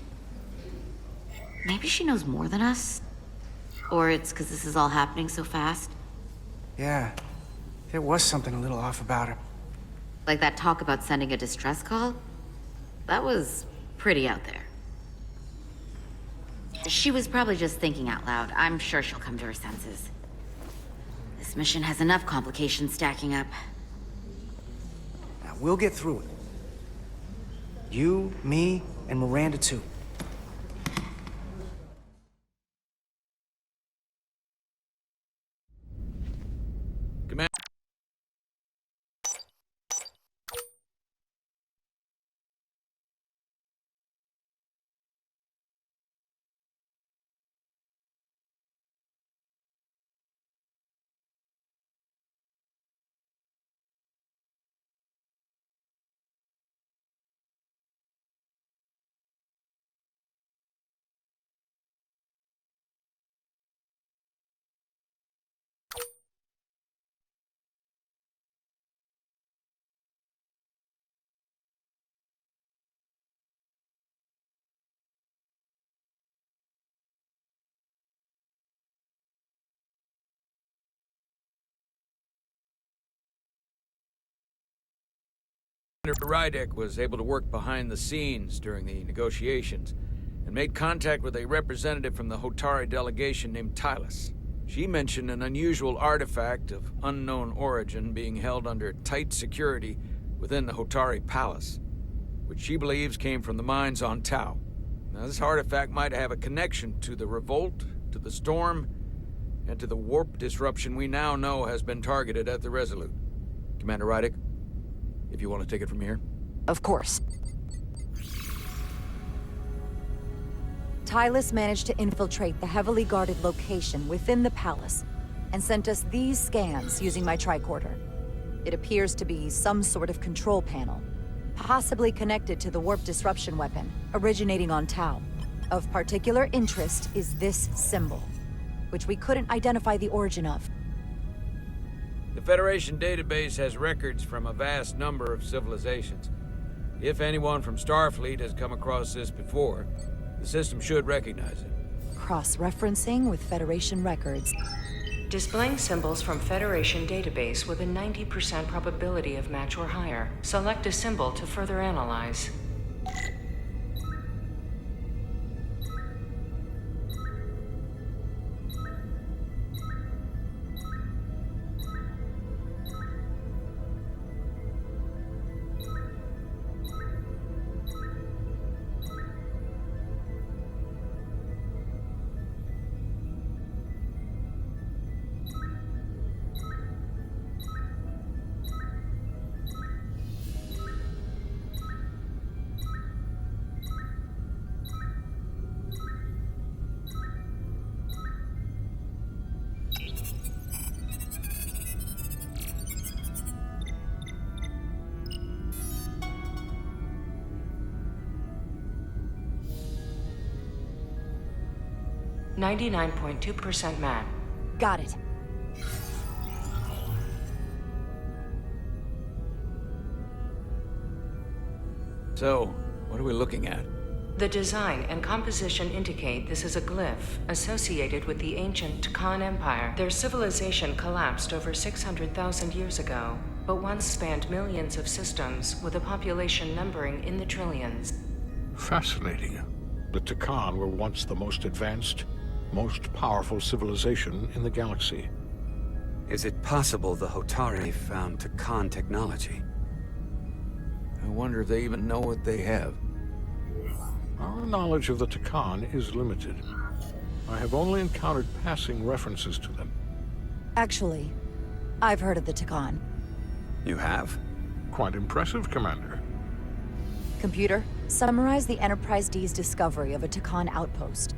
Maybe she knows more than us? Or it's because this is all happening so fast? Yeah, there was something a little off about her. Like that talk about sending a distress call? That was pretty out there. She was probably just thinking out loud. I'm sure she'll come to her senses. This mission has enough complications stacking up. Now, we'll get through it. You, me, and Miranda too. Command. Rydek was able to work behind the scenes during the negotiations and made contact with a representative from the Hotari delegation named Tylus. She mentioned an unusual artifact of unknown origin being held under tight security within the Hotari Palace, which she believes came from the mines on Tau. Now, this artifact might have a connection to the revolt, to the storm, and to the warp disruption we now know has been targeted at the Resolute. Commander Rydek, if you want to take it from here. Of course. Tylus managed to infiltrate the heavily guarded location within the palace and sent us these scans using my tricorder. It appears to be some sort of control panel, possibly connected to the warp disruption weapon originating on Tau. Of particular interest is this symbol, which we couldn't identify the origin of. The Federation database has records from a vast number of civilizations. If anyone from Starfleet has come across this before, the system should recognize it. Cross-referencing with Federation records. Displaying symbols from Federation database with a 90% probability of match or higher. Select a symbol to further analyze. 99.2% met. Got it. So, what are we looking at? The design and composition indicate this is a glyph associated with the ancient Khan Empire. Their civilization collapsed over 600,000 years ago, but once spanned millions of systems with a population numbering in the trillions. Fascinating. The Takan were once the most advanced, most powerful civilization in the galaxy. Is it possible the Hotari found Takan technology? I wonder if they even know what they have. Our knowledge of the Takan is limited. I have only encountered passing references to them. Actually, I've heard of the Takan. You have? Quite impressive, Commander. Computer, summarize the Enterprise D's discovery of a Takan outpost.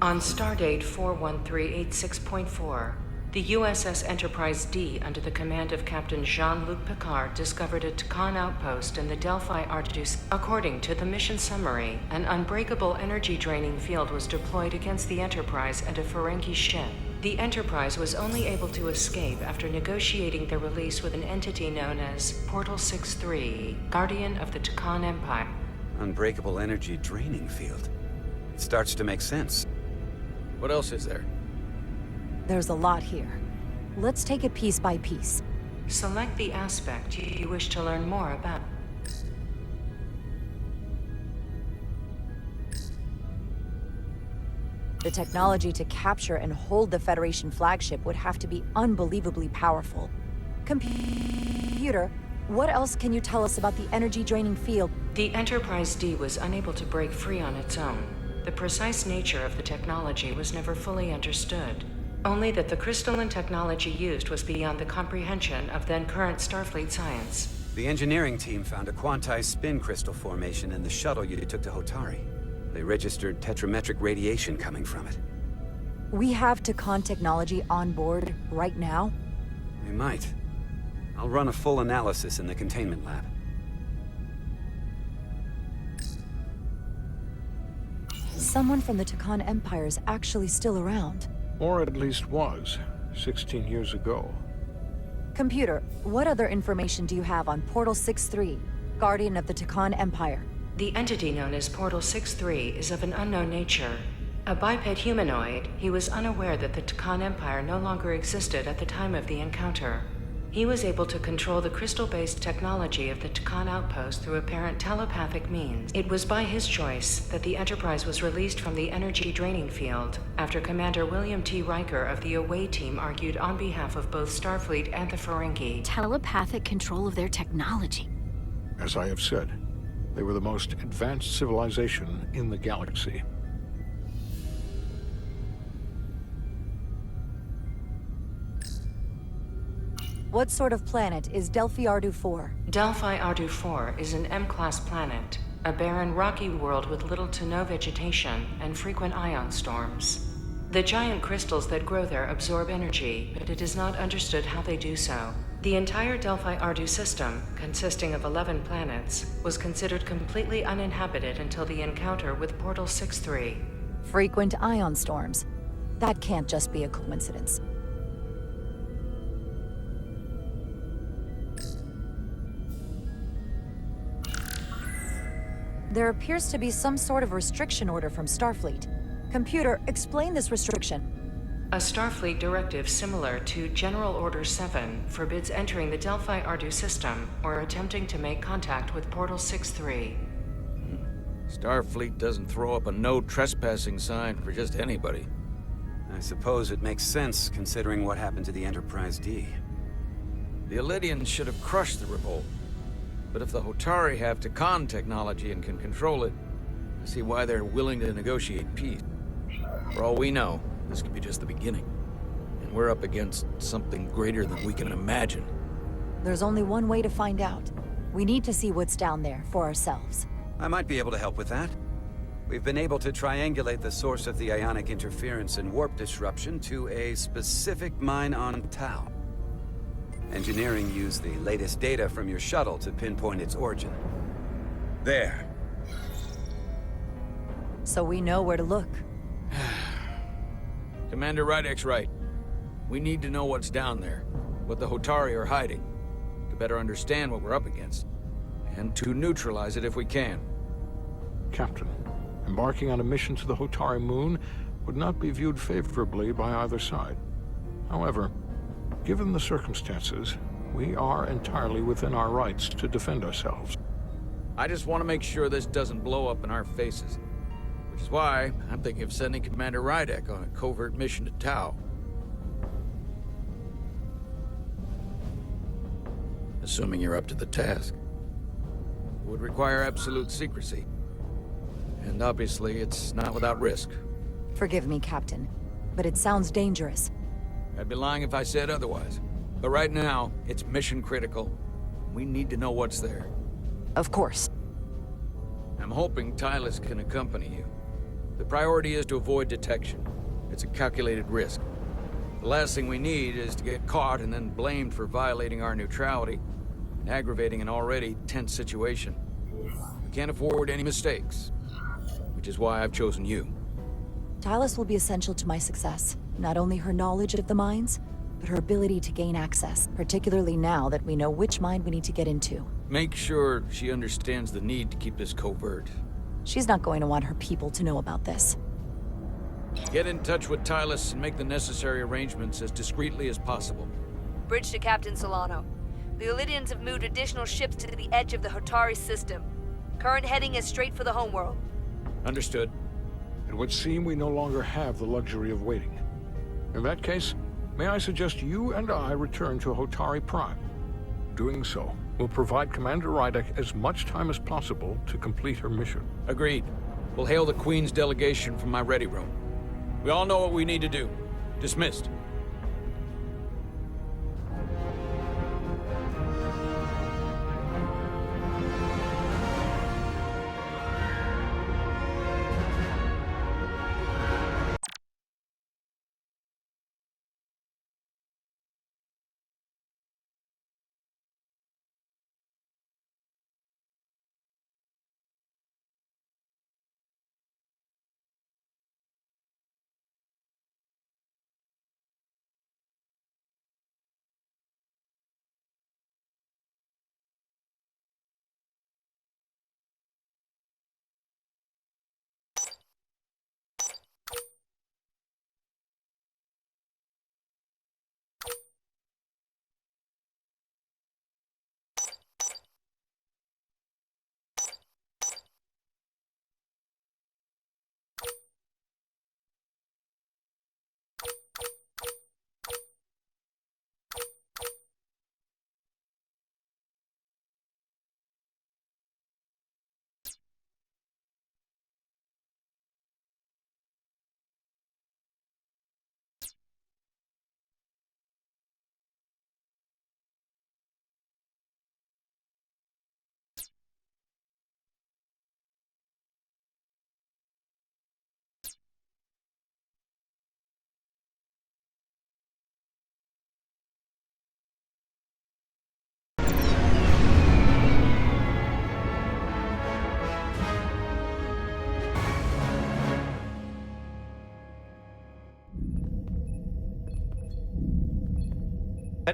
On stardate 41386.4, the USS Enterprise D, under the command of Captain Jean-Luc Picard, discovered a Takan outpost in the Delphi Arctus. According to the mission summary, an unbreakable energy-draining field was deployed against the Enterprise and a Ferengi ship. The Enterprise was only able to escape after negotiating their release with an entity known as Portal 63, Guardian of the Takan Empire. Unbreakable energy draining field. It starts to make sense. What else is there? There's a lot here. Let's take it piece by piece. Select the aspect you wish to learn more about. The technology to capture and hold the Federation flagship would have to be unbelievably powerful. Computer, what else can you tell us about the energy-draining field? The Enterprise D was unable to break free on its own. The precise nature of the technology was never fully understood. Only that the crystalline technology used was beyond the comprehension of then-current Starfleet science. The engineering team found a quantized spin crystal formation in the shuttle you took to Hotari. They registered tetrametric radiation coming from it. We have Takan technology on board right now? We might. I'll run a full analysis in the containment lab. Someone from the Takan Empire is actually still around. Or at least was, 16 years ago. Computer, what other information do you have on Portal 63, Guardian of the Takan Empire? The entity known as Portal 63 is of an unknown nature. A biped humanoid, he was unaware that the Takan Empire no longer existed at the time of the encounter. He was able to control the crystal-based technology of the Takan outpost through apparent telepathic means. It was by his choice that the Enterprise was released from the energy draining field after Commander William T. Riker of the Away Team argued on behalf of both Starfleet and the Ferengi. Telepathic control of their technology. As I have said, they were the most advanced civilization in the galaxy. What sort of planet is Delphi Ardu 4? Delphi Ardu 4 is an M-class planet, a barren rocky world with little to no vegetation and frequent ion storms. The giant crystals that grow there absorb energy, but it is not understood how they do so. The entire Delphi Ardu system, consisting of 11 planets, was considered completely uninhabited until the encounter with Portal 63. Frequent ion storms. That can't just be a coincidence. There appears to be some sort of restriction order from Starfleet. Computer, explain this restriction. A Starfleet directive similar to General Order 7 forbids entering the Delphi Ardu system or attempting to make contact with Portal 63. Starfleet doesn't throw up a no trespassing sign for just anybody. I suppose it makes sense considering what happened to the Enterprise D. The Illydians should have crushed the revolt. But if the Hotari have Takan technology and can control it, I see why they're willing to negotiate peace. For all we know, this could be just the beginning. And we're up against something greater than we can imagine. There's only one way to find out. We need to see what's down there for ourselves. I might be able to help with that. We've been able to triangulate the source of the ionic interference and warp disruption to a specific mine on Tau. Engineering used the latest data from your shuttle to pinpoint its origin. There. So we know where to look. Commander Rydek's right. We need to know what's down there, what the Hotari are hiding, to better understand what we're up against, and to neutralize it if we can. Captain, embarking on a mission to the Hotari moon would not be viewed favorably by either side. However, given the circumstances, we are entirely within our rights to defend ourselves. I just want to make sure this doesn't blow up in our faces. Which is why I'm thinking of sending Commander Rydek on a covert mission to Tau. Assuming you're up to the task. It would require absolute secrecy. And obviously, it's not without risk. Forgive me, Captain, but it sounds dangerous. I'd be lying if I said otherwise. But right now, it's mission critical. We need to know what's there. Of course. I'm hoping Tylus can accompany you. The priority is to avoid detection. It's a calculated risk. The last thing we need is to get caught and then blamed for violating our neutrality and aggravating an already tense situation. We can't afford any mistakes, which is why I've chosen you. Tylus will be essential to my success. Not only her knowledge of the mines, but her ability to gain access, particularly now that we know which mine we need to get into. Make sure she understands the need to keep this covert. She's not going to want her people to know about this. Get in touch with Tylus and make the necessary arrangements as discreetly as possible. Bridge to Captain Solano. The Illidians have moved additional ships to the edge of the Hotari system. Current heading is straight for the homeworld. Understood. It would seem we no longer have the luxury of waiting. In that case, may I suggest you and I return to Hotari Prime? Doing so will provide Commander Rydek as much time as possible to complete her mission. Agreed. We'll hail the Queen's delegation from my ready room. We all know what we need to do. Dismissed.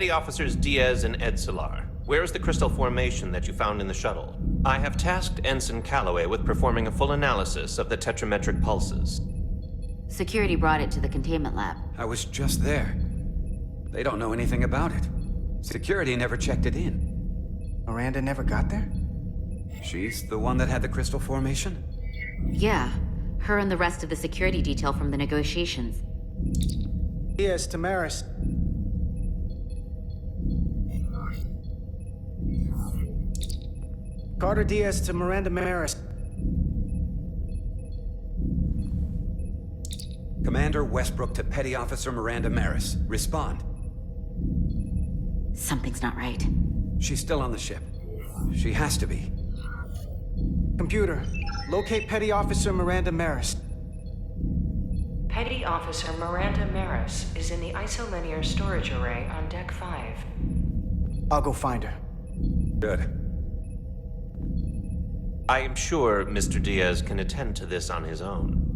Petty Officers Diaz and Edsolar, where is the crystal formation that you found in the shuttle? I have tasked Ensign Calloway with performing a full analysis of the tetrametric pulses. Security brought it to the containment lab. I was just there. They don't know anything about it. Security never checked it in. Miranda never got there? She's the one that had the crystal formation? Yeah, her and the rest of the security detail from the negotiations. Diaz to Maris. Carter Diaz to Miranda Maris. Commander Westbrook to Petty Officer Miranda Maris. Respond. Something's not right. She's still on the ship. She has to be. Computer, locate Petty Officer Miranda Maris. Petty Officer Miranda Maris is in the isolinear storage array on Deck 5. I'll go find her. Good. I am sure Mr. Diaz can attend to this on his own.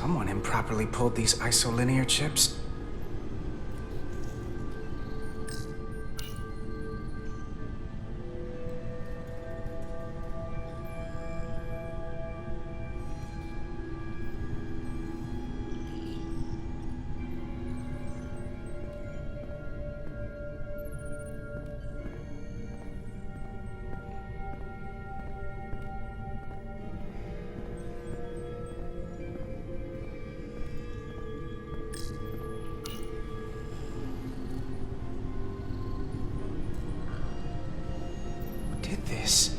Someone improperly pulled these isolinear chips. This.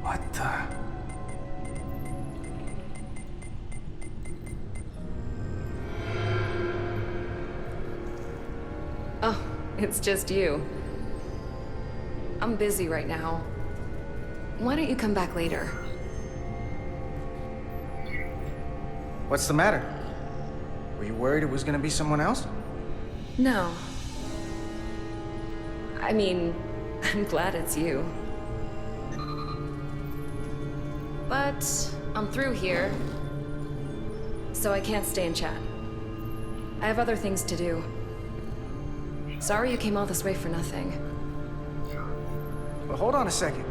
What the? Oh, it's just you. I'm busy right now. Why don't you come back later? What's the matter? Were you worried it was gonna be someone else? No. I mean, I'm glad it's you. But I'm through here, so I can't stay and chat. I have other things to do. Sorry you came all this way for nothing. But hold on a second.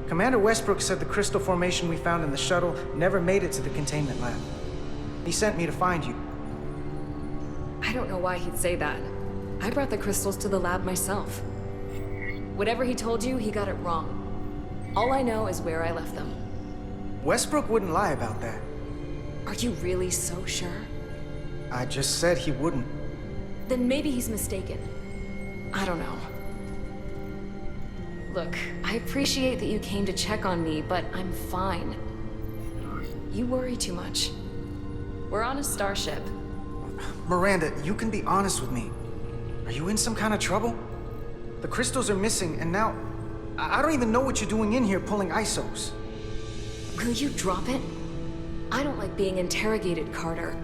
Commander Westbrook said the crystal formation we found in the shuttle never made it to the containment lab. He sent me to find you. I don't know why he'd say that. I brought the crystals to the lab myself. Whatever he told you, he got it wrong. All I know is where I left them. Westbrook wouldn't lie about that. Are you really so sure? I just said he wouldn't. Then maybe he's mistaken. I don't know. Look, I appreciate that you came to check on me, but I'm fine. You worry too much. We're on a starship. Miranda, you can be honest with me. Are you in some kind of trouble? The crystals are missing, and now I don't even know what you're doing in here pulling ISOs. Will you drop it? I don't like being interrogated, Carter.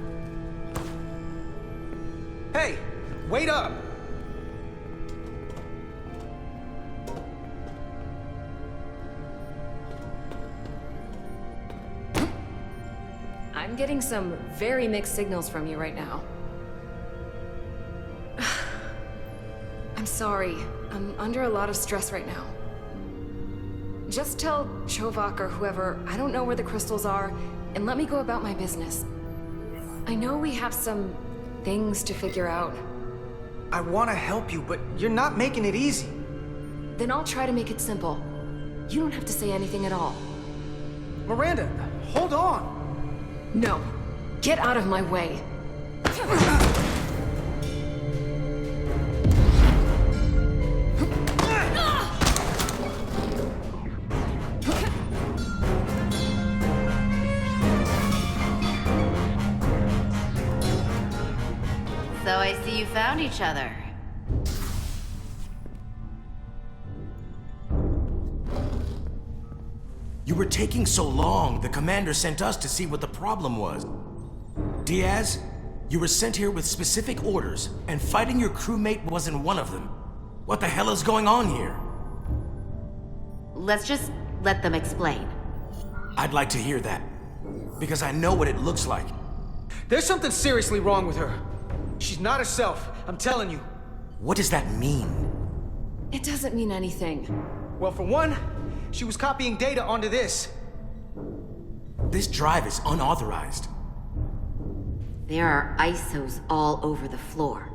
Hey, wait up! I'm getting some very mixed signals from you right now. I'm sorry. I'm under a lot of stress right now. Just tell Chovak or whoever I don't know where the crystals are, and let me go about my business. I know we have some things to figure out. I want to help you, but you're not making it easy. Then I'll try to make it simple. You don't have to say anything at all. Miranda, hold on! No. Get out of my way. So I see you found each other. You were taking so long, the commander sent us to see what the problem was. Diaz, you were sent here with specific orders, and fighting your crewmate wasn't one of them. What the hell is going on here? Let's just let them explain. I'd like to hear that. because I know what it looks like. There's something seriously wrong with her. She's not herself, I'm telling you. What does that mean? It doesn't mean anything. Well, for one, she was copying data onto this. This drive is unauthorized. There are ISOs all over the floor.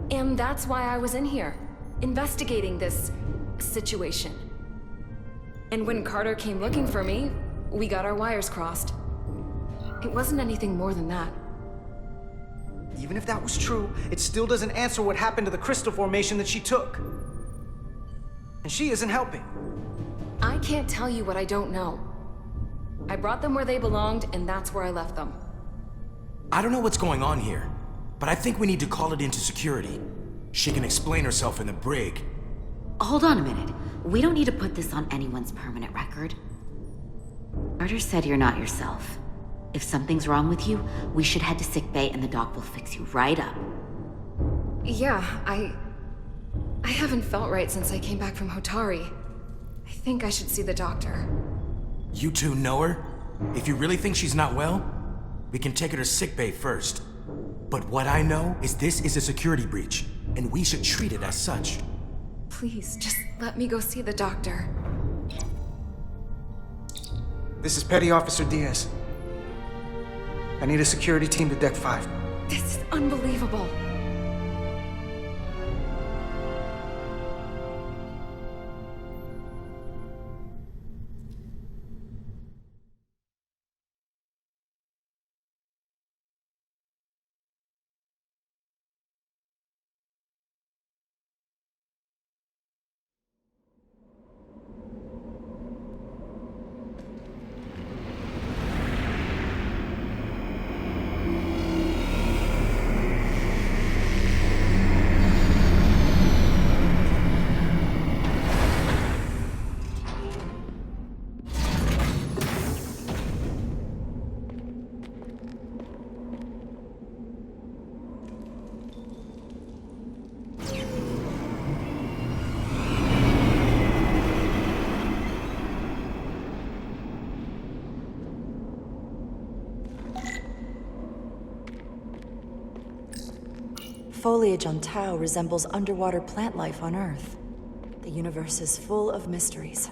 And that's why I was in here, investigating this situation. And when Carter came looking for me, we got our wires crossed. It wasn't anything more than that. Even if that was true, it still doesn't answer what happened to the crystal formation that she took. And she isn't helping. I can't tell you what I don't know. I brought them where they belonged, and that's where I left them. I don't know what's going on here, but I think we need to call it into security. She can explain herself in the brig. Hold on a minute. We don't need to put this on anyone's permanent record. Carter said you're not yourself. If something's wrong with you, we should head to sickbay and the doc will fix you right up. Yeah, I haven't felt right since I came back from Hotari. I think I should see the doctor. You two know her? If you really think she's not well, we can take her to sickbay first. But what I know is this is a security breach, and we should treat it as such. Please, just let me go see the doctor. This is Petty Officer Diaz. I need a security team to Deck 5. This is unbelievable. Foliage on Tau resembles underwater plant life on Earth. The universe is full of mysteries.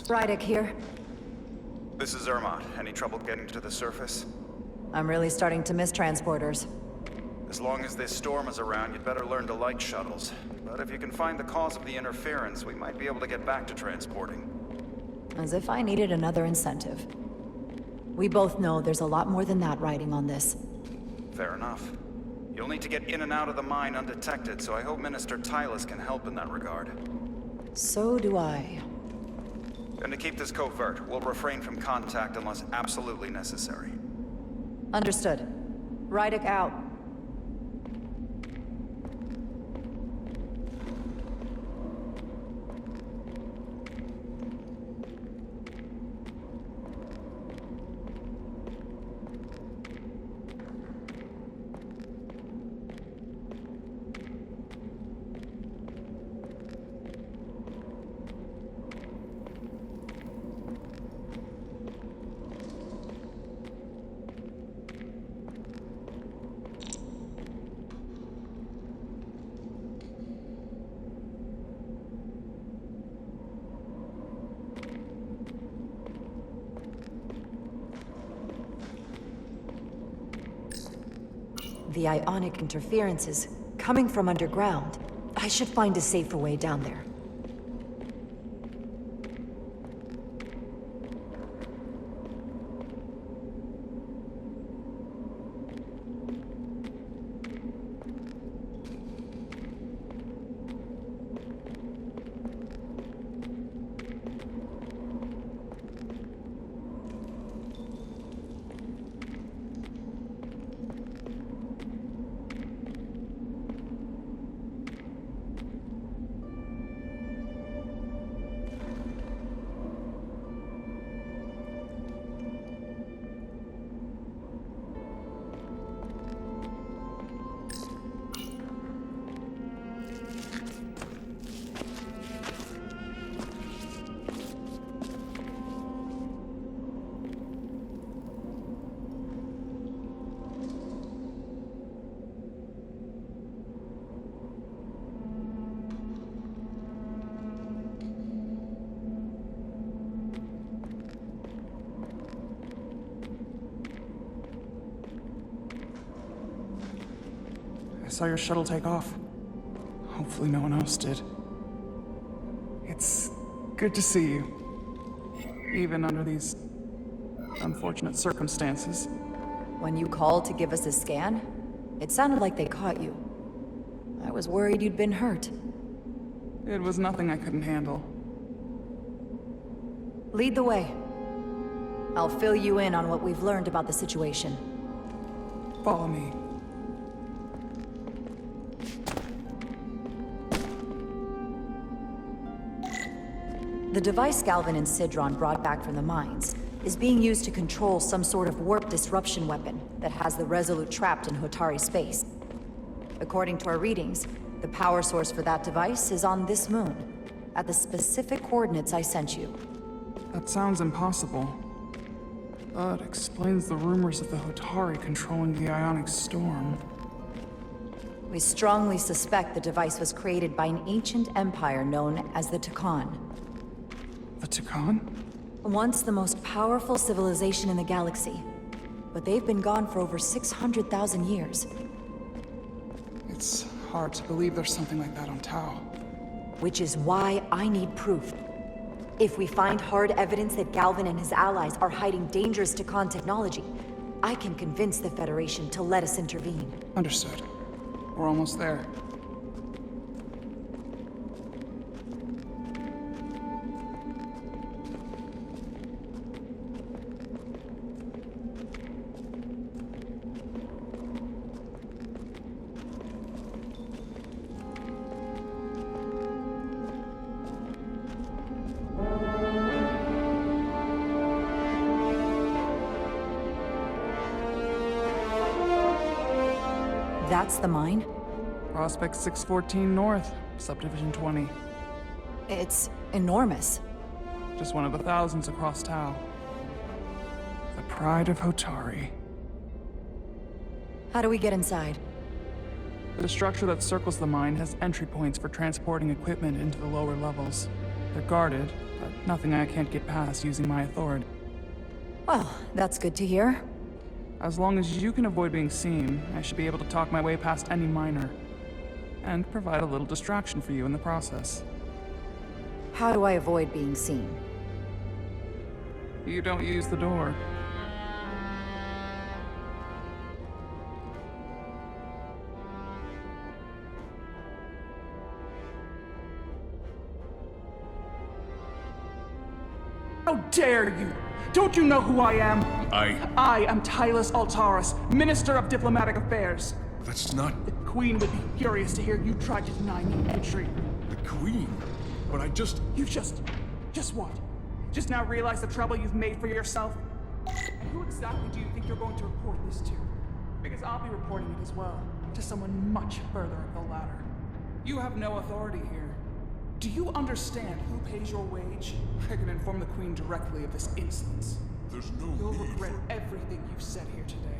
Rydick here. This is Zermatt. Any trouble getting to the surface? I'm really starting to miss transporters. As long as this storm is around, you'd better learn to like shuttles. But if you can find the cause of the interference, we might be able to get back to transporting. As if I needed another incentive. We both know there's a lot more than that riding on this. Fair enough. You'll need to get in and out of the mine undetected, so I hope Minister Tylus can help in that regard. So do I. And to keep this covert, we'll refrain from contact unless absolutely necessary. Understood. Rydick out. The ionic interference is coming from underground. I should find a safer way down there. saw your shuttle take off. Hopefully no one else did. It's good to see you. Even under these unfortunate circumstances. When you called to give us a scan, it sounded like they caught you. I was worried you'd been hurt. It was nothing I couldn't handle. Lead the way. I'll fill you in on what we've learned about the situation. Follow me. The device Galvin and Sidron brought back from the mines is being used to control some sort of warp disruption weapon that has the Resolute trapped in Hotari space. According to our readings, the power source for that device is on this moon, at the specific coordinates I sent you. That sounds impossible. But explains the rumors of the Hotari controlling the ionic storm. We strongly suspect the device was created by an ancient empire known as the Takan. The Takan? Once the most powerful civilization in the galaxy, but they've been gone for over 600,000 years. It's hard to believe there's something like that on Tau. Which is why I need proof. If we find hard evidence that Galvin and his allies are hiding dangerous Takan technology, I can convince the Federation to let us intervene. Understood. We're almost there. That's the mine? Prospect 614 North, Subdivision 20. It's enormous. Just one of the thousands across Tau. The pride of Hotari. How do we get inside? The structure that circles the mine has entry points for transporting equipment into the lower levels. They're guarded, but nothing I can't get past using my authority. Well, that's good to hear. As long as you can avoid being seen, I should be able to talk my way past any miner. And provide a little distraction for you in the process. How do I avoid being seen? You don't use the door. How dare you! Don't you know who I am? I am Tylus Altaris, Minister of Diplomatic Affairs. That's not... The Queen would be furious to hear you tried to deny me entry. The Queen? But I just... You just what? Just now realize the trouble you've made for yourself? And who exactly do you think you're going to report this to? Because I'll be reporting it as well, to someone much further up the ladder. You have no authority here. Do you understand who pays your wage? I can inform the Queen directly of this insolence. There's no You'll need regret everything you've said here today.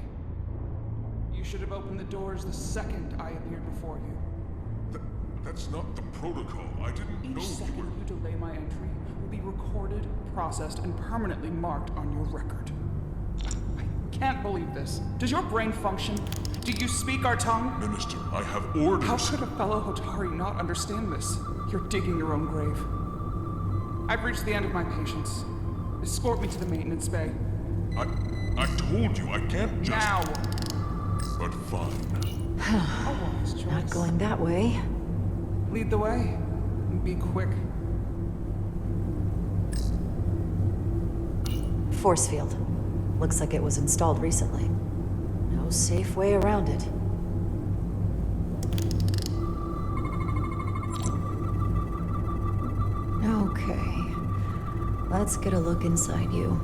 You should have opened the doors the second I appeared before you. That's not the protocol. I didn't know Each you second were... you delay my entry will be recorded, processed, and permanently marked on your record. I can't believe this. Does your brain function? Do you speak our tongue? Minister, I have orders. How could a fellow Hotari not understand this? You're digging your own grave. I've reached the end of my patience. Escort me to the maintenance bay. I told you, I can't just... Now! But fine. Not going that way. Lead the way. And be quick. Force field. Looks like it was installed recently. No safe way around it. Okay. Let's get a look inside you.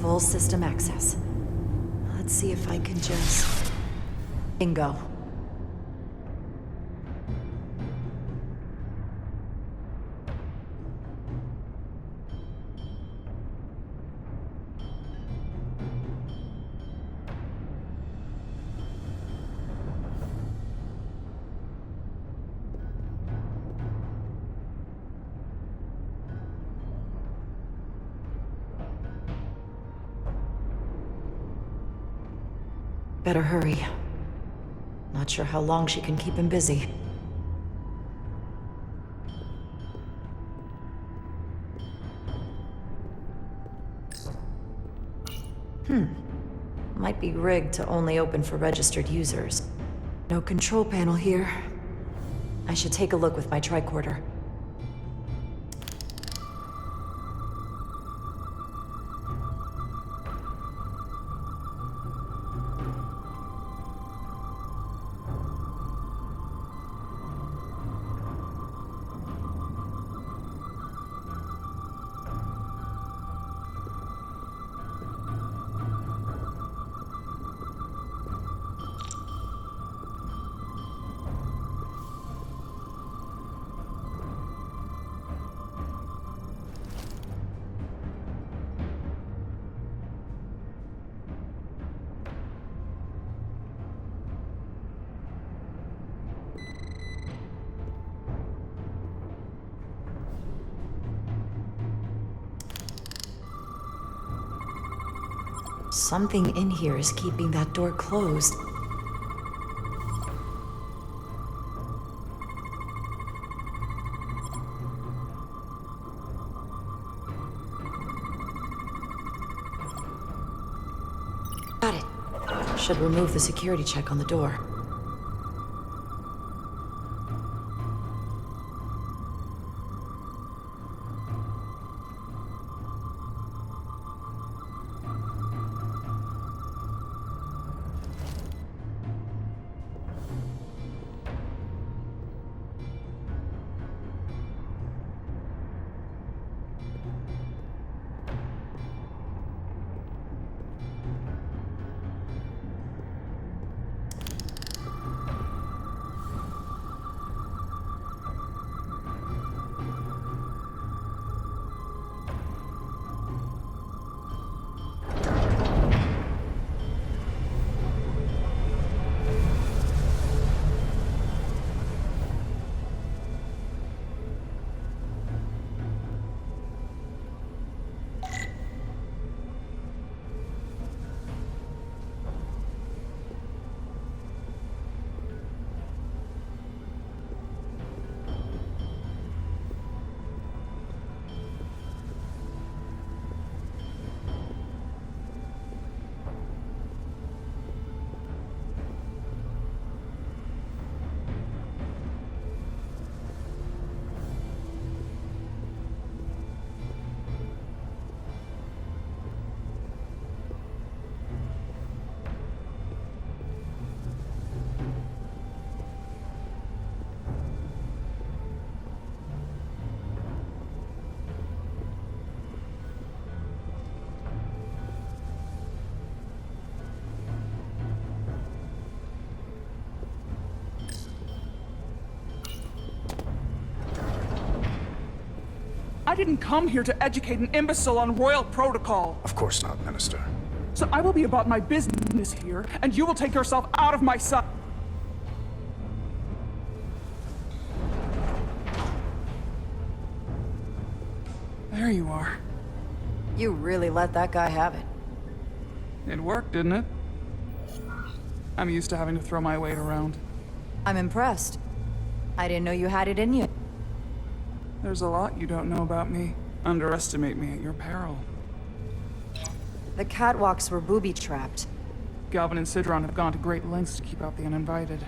full system access. Let's see if I can just... Bingo. Better hurry. Not sure how long she can keep him busy. Might be rigged to only open for registered users. No control panel here. I should take a look with my tricorder. Something in here is keeping that door closed. Got it. Should remove the security check on the door. I didn't come here to educate an imbecile on royal protocol. Of course not, Minister. So I will be about my business here, and you will take yourself out of my sight. There you are. You really let that guy have it. It worked, didn't it? I'm used to having to throw my weight around. I'm impressed. I didn't know you had it in you. There's a lot you don't know about me. Underestimate me at your peril. The catwalks were booby-trapped. Galvin and Sidron have gone to great lengths to keep out the uninvited.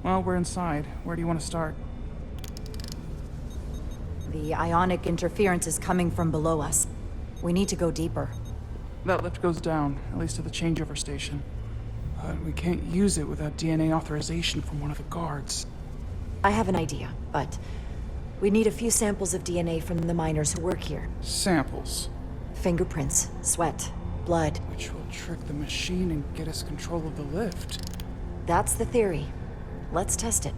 Well, we're inside. Where do you want to start? The ionic interference is coming from below us. We need to go deeper. That lift goes down, at least to the changeover station. But we can't use it without DNA authorization from one of the guards. I have an idea, but we need a few samples of DNA from the miners who work here. Samples? Fingerprints, sweat, blood. Which will trick the machine and get us control of the lift. That's the theory. Let's test it.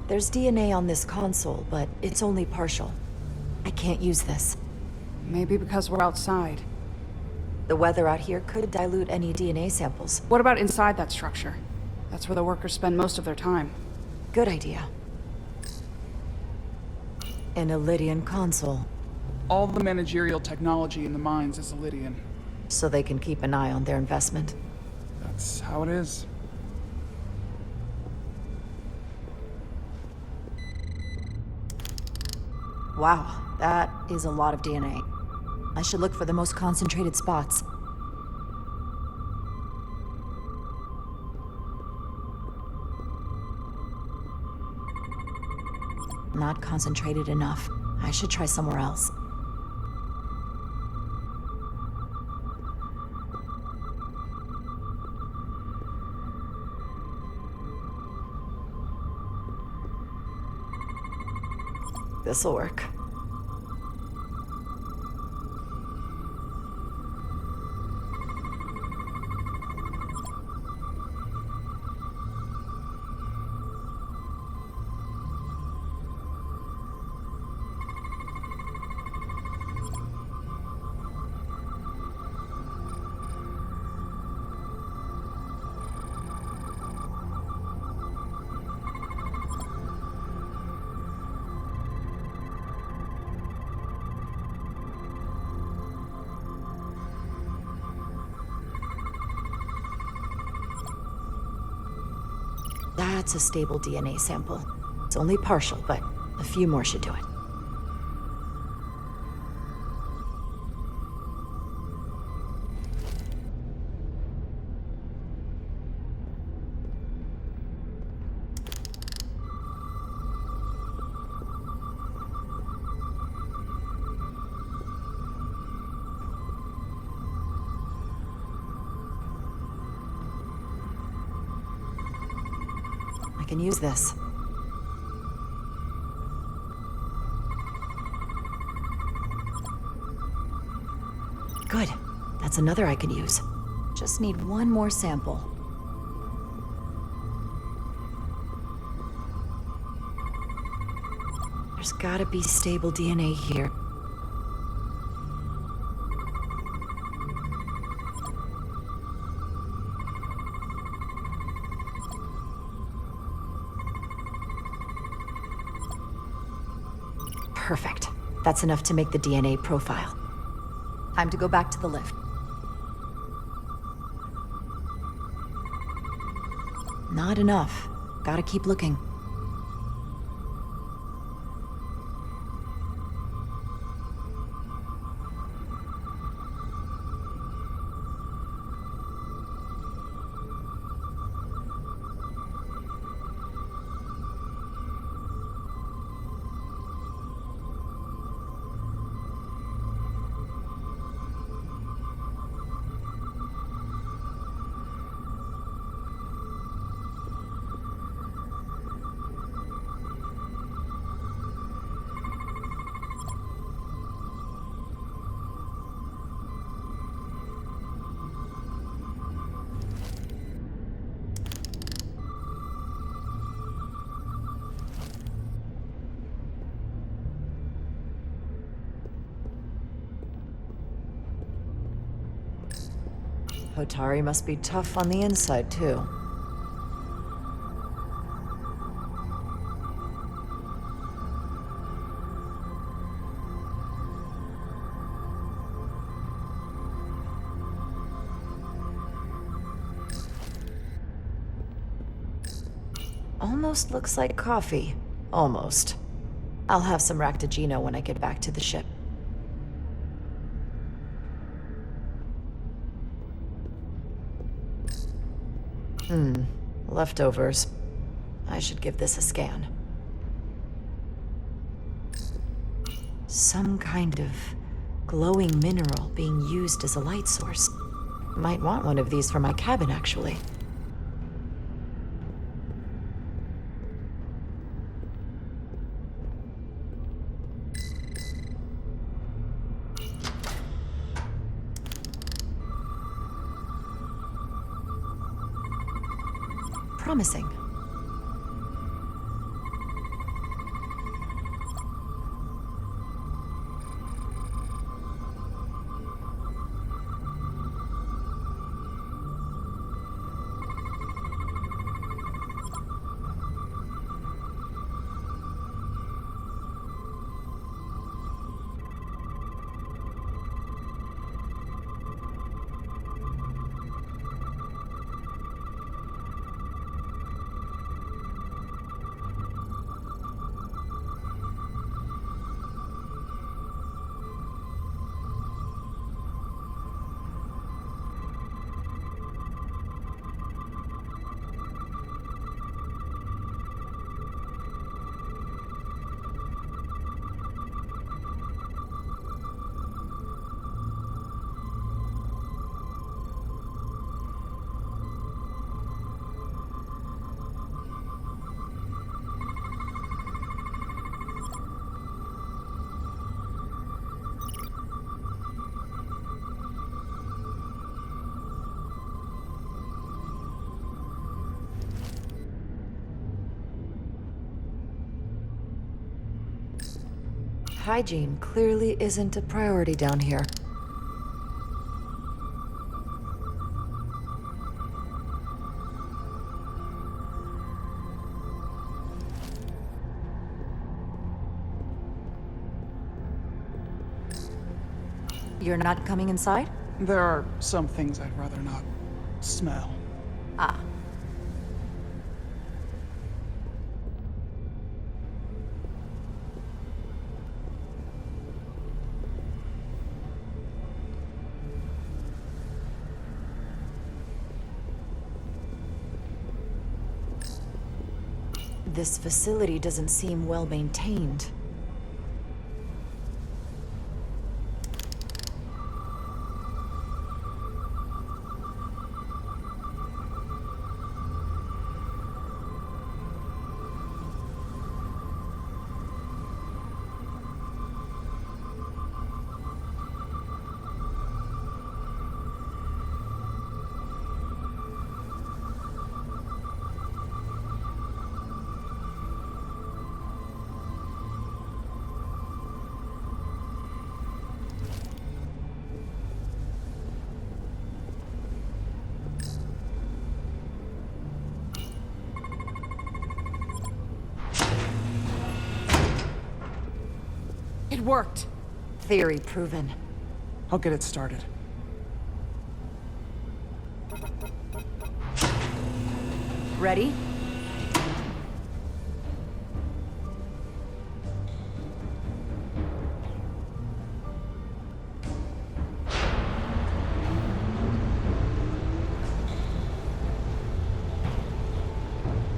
There's DNA on this console, but it's only partial. I can't use this. Maybe because we're outside. The weather out here could dilute any DNA samples. What about inside that structure? That's where the workers spend most of their time. Good idea. An Illidian console. All the managerial technology in the mines is Illidian. So they can keep an eye on their investment. That's how it is. Wow, that is a lot of DNA. I should look for the most concentrated spots. Not concentrated enough. I should try somewhere else. This'll work. That's a stable DNA sample. It's only partial, but a few more should do it. I can use this. Good. That's another I can use. Just need one more sample. There's gotta be stable DNA here. Perfect. That's enough to make the DNA profile. Time to go back to the lift. Not enough. Gotta keep looking. Hotari must be tough on the inside, too. Almost looks like coffee. Almost. I'll have some Ractigino when I get back to the ship. Leftovers. I should give this a scan. Some kind of glowing mineral being used as a light source. Might want one of these for my cabin, actually. Promising. Hygiene clearly isn't a priority down here. You're not coming inside? There are some things I'd rather not smell. Ah. This facility doesn't seem well maintained. It worked. Theory proven. I'll get it started. Ready?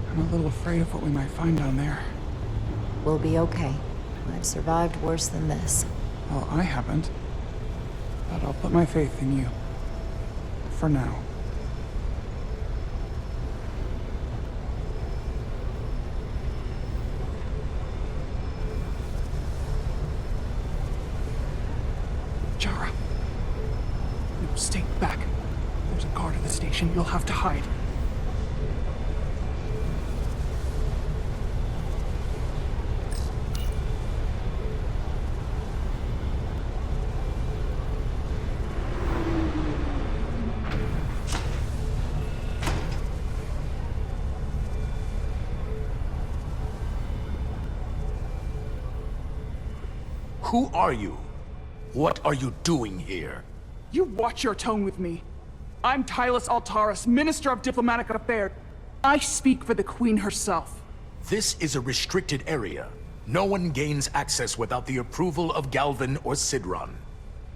I'm a little afraid of what we might find down there. We'll be okay. I've survived worse than this. Well, I haven't. But I'll put my faith in you. For now. Jara. No, stay back. There's a guard at the station. You'll have to hide. Who are you? What are you doing here? You watch your tone with me. I'm Tylus Altaris, Minister of Diplomatic Affairs. I speak for the Queen herself. This is a restricted area. No one gains access without the approval of Galvin or Sidron.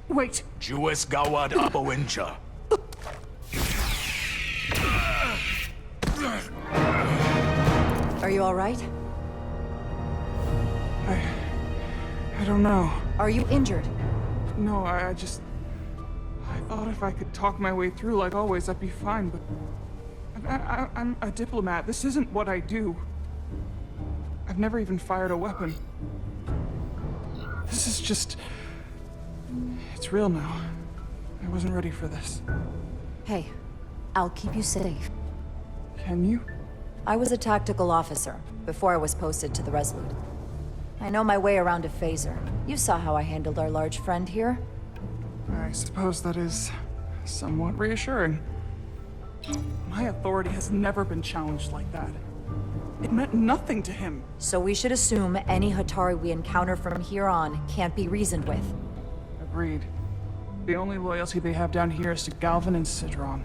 Wait. Jues Gawad Aboinja. Are you all right? I don't know. Are you injured? No, I thought if I could talk my way through like always, I'd be fine, but... I'm a diplomat. This isn't what I do. I've never even fired a weapon. This is just... It's real now. I wasn't ready for this. Hey, I'll keep you safe. Can you? I was a tactical officer before I was posted to the Resolute. I know my way around a phaser. You saw how I handled our large friend here. I suppose that is somewhat reassuring. My authority has never been challenged like that. It meant nothing to him. So we should assume any Hatari we encounter from here on can't be reasoned with. Agreed. The only loyalty they have down here is to Galvin and Sidron.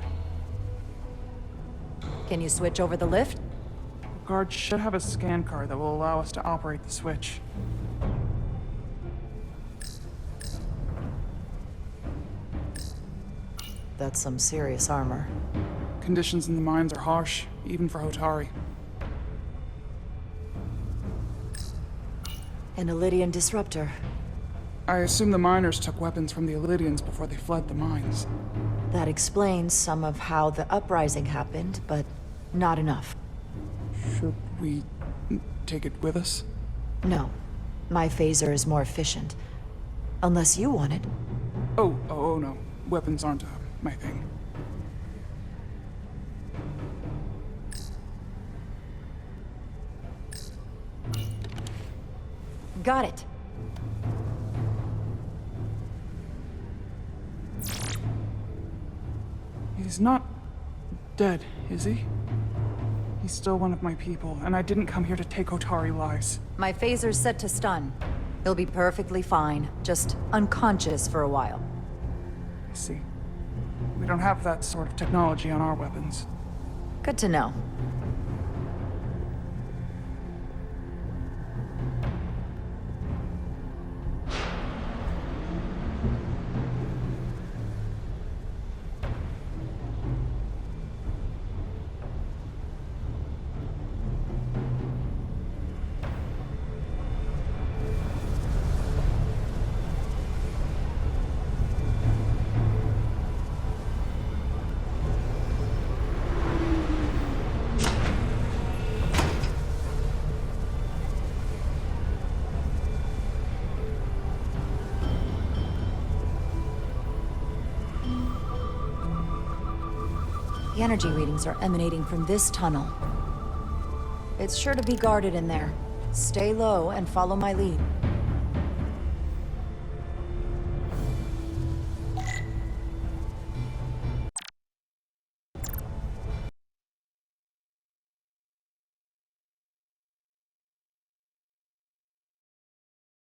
Can you switch over the lift? The guard should have a scan card that will allow us to operate the switch. That's some serious armor. Conditions in the mines are harsh, even for Hatari. An Illydian disruptor. I assume the miners took weapons from the Illydians before they fled the mines. That explains some of how the uprising happened, but not enough. Should we take it with us? No. My phaser is more efficient. Unless you want it. Oh no. Weapons aren't my thing. Got it. He's not dead, is he? He's still one of my people, and I didn't come here to take Otari lives. My phaser's set to stun. He'll be perfectly fine, just unconscious for a while. I see. We don't have that sort of technology on our weapons. Good to know. The energy readings are emanating from this tunnel. It's sure to be guarded in there. Stay low and follow my lead.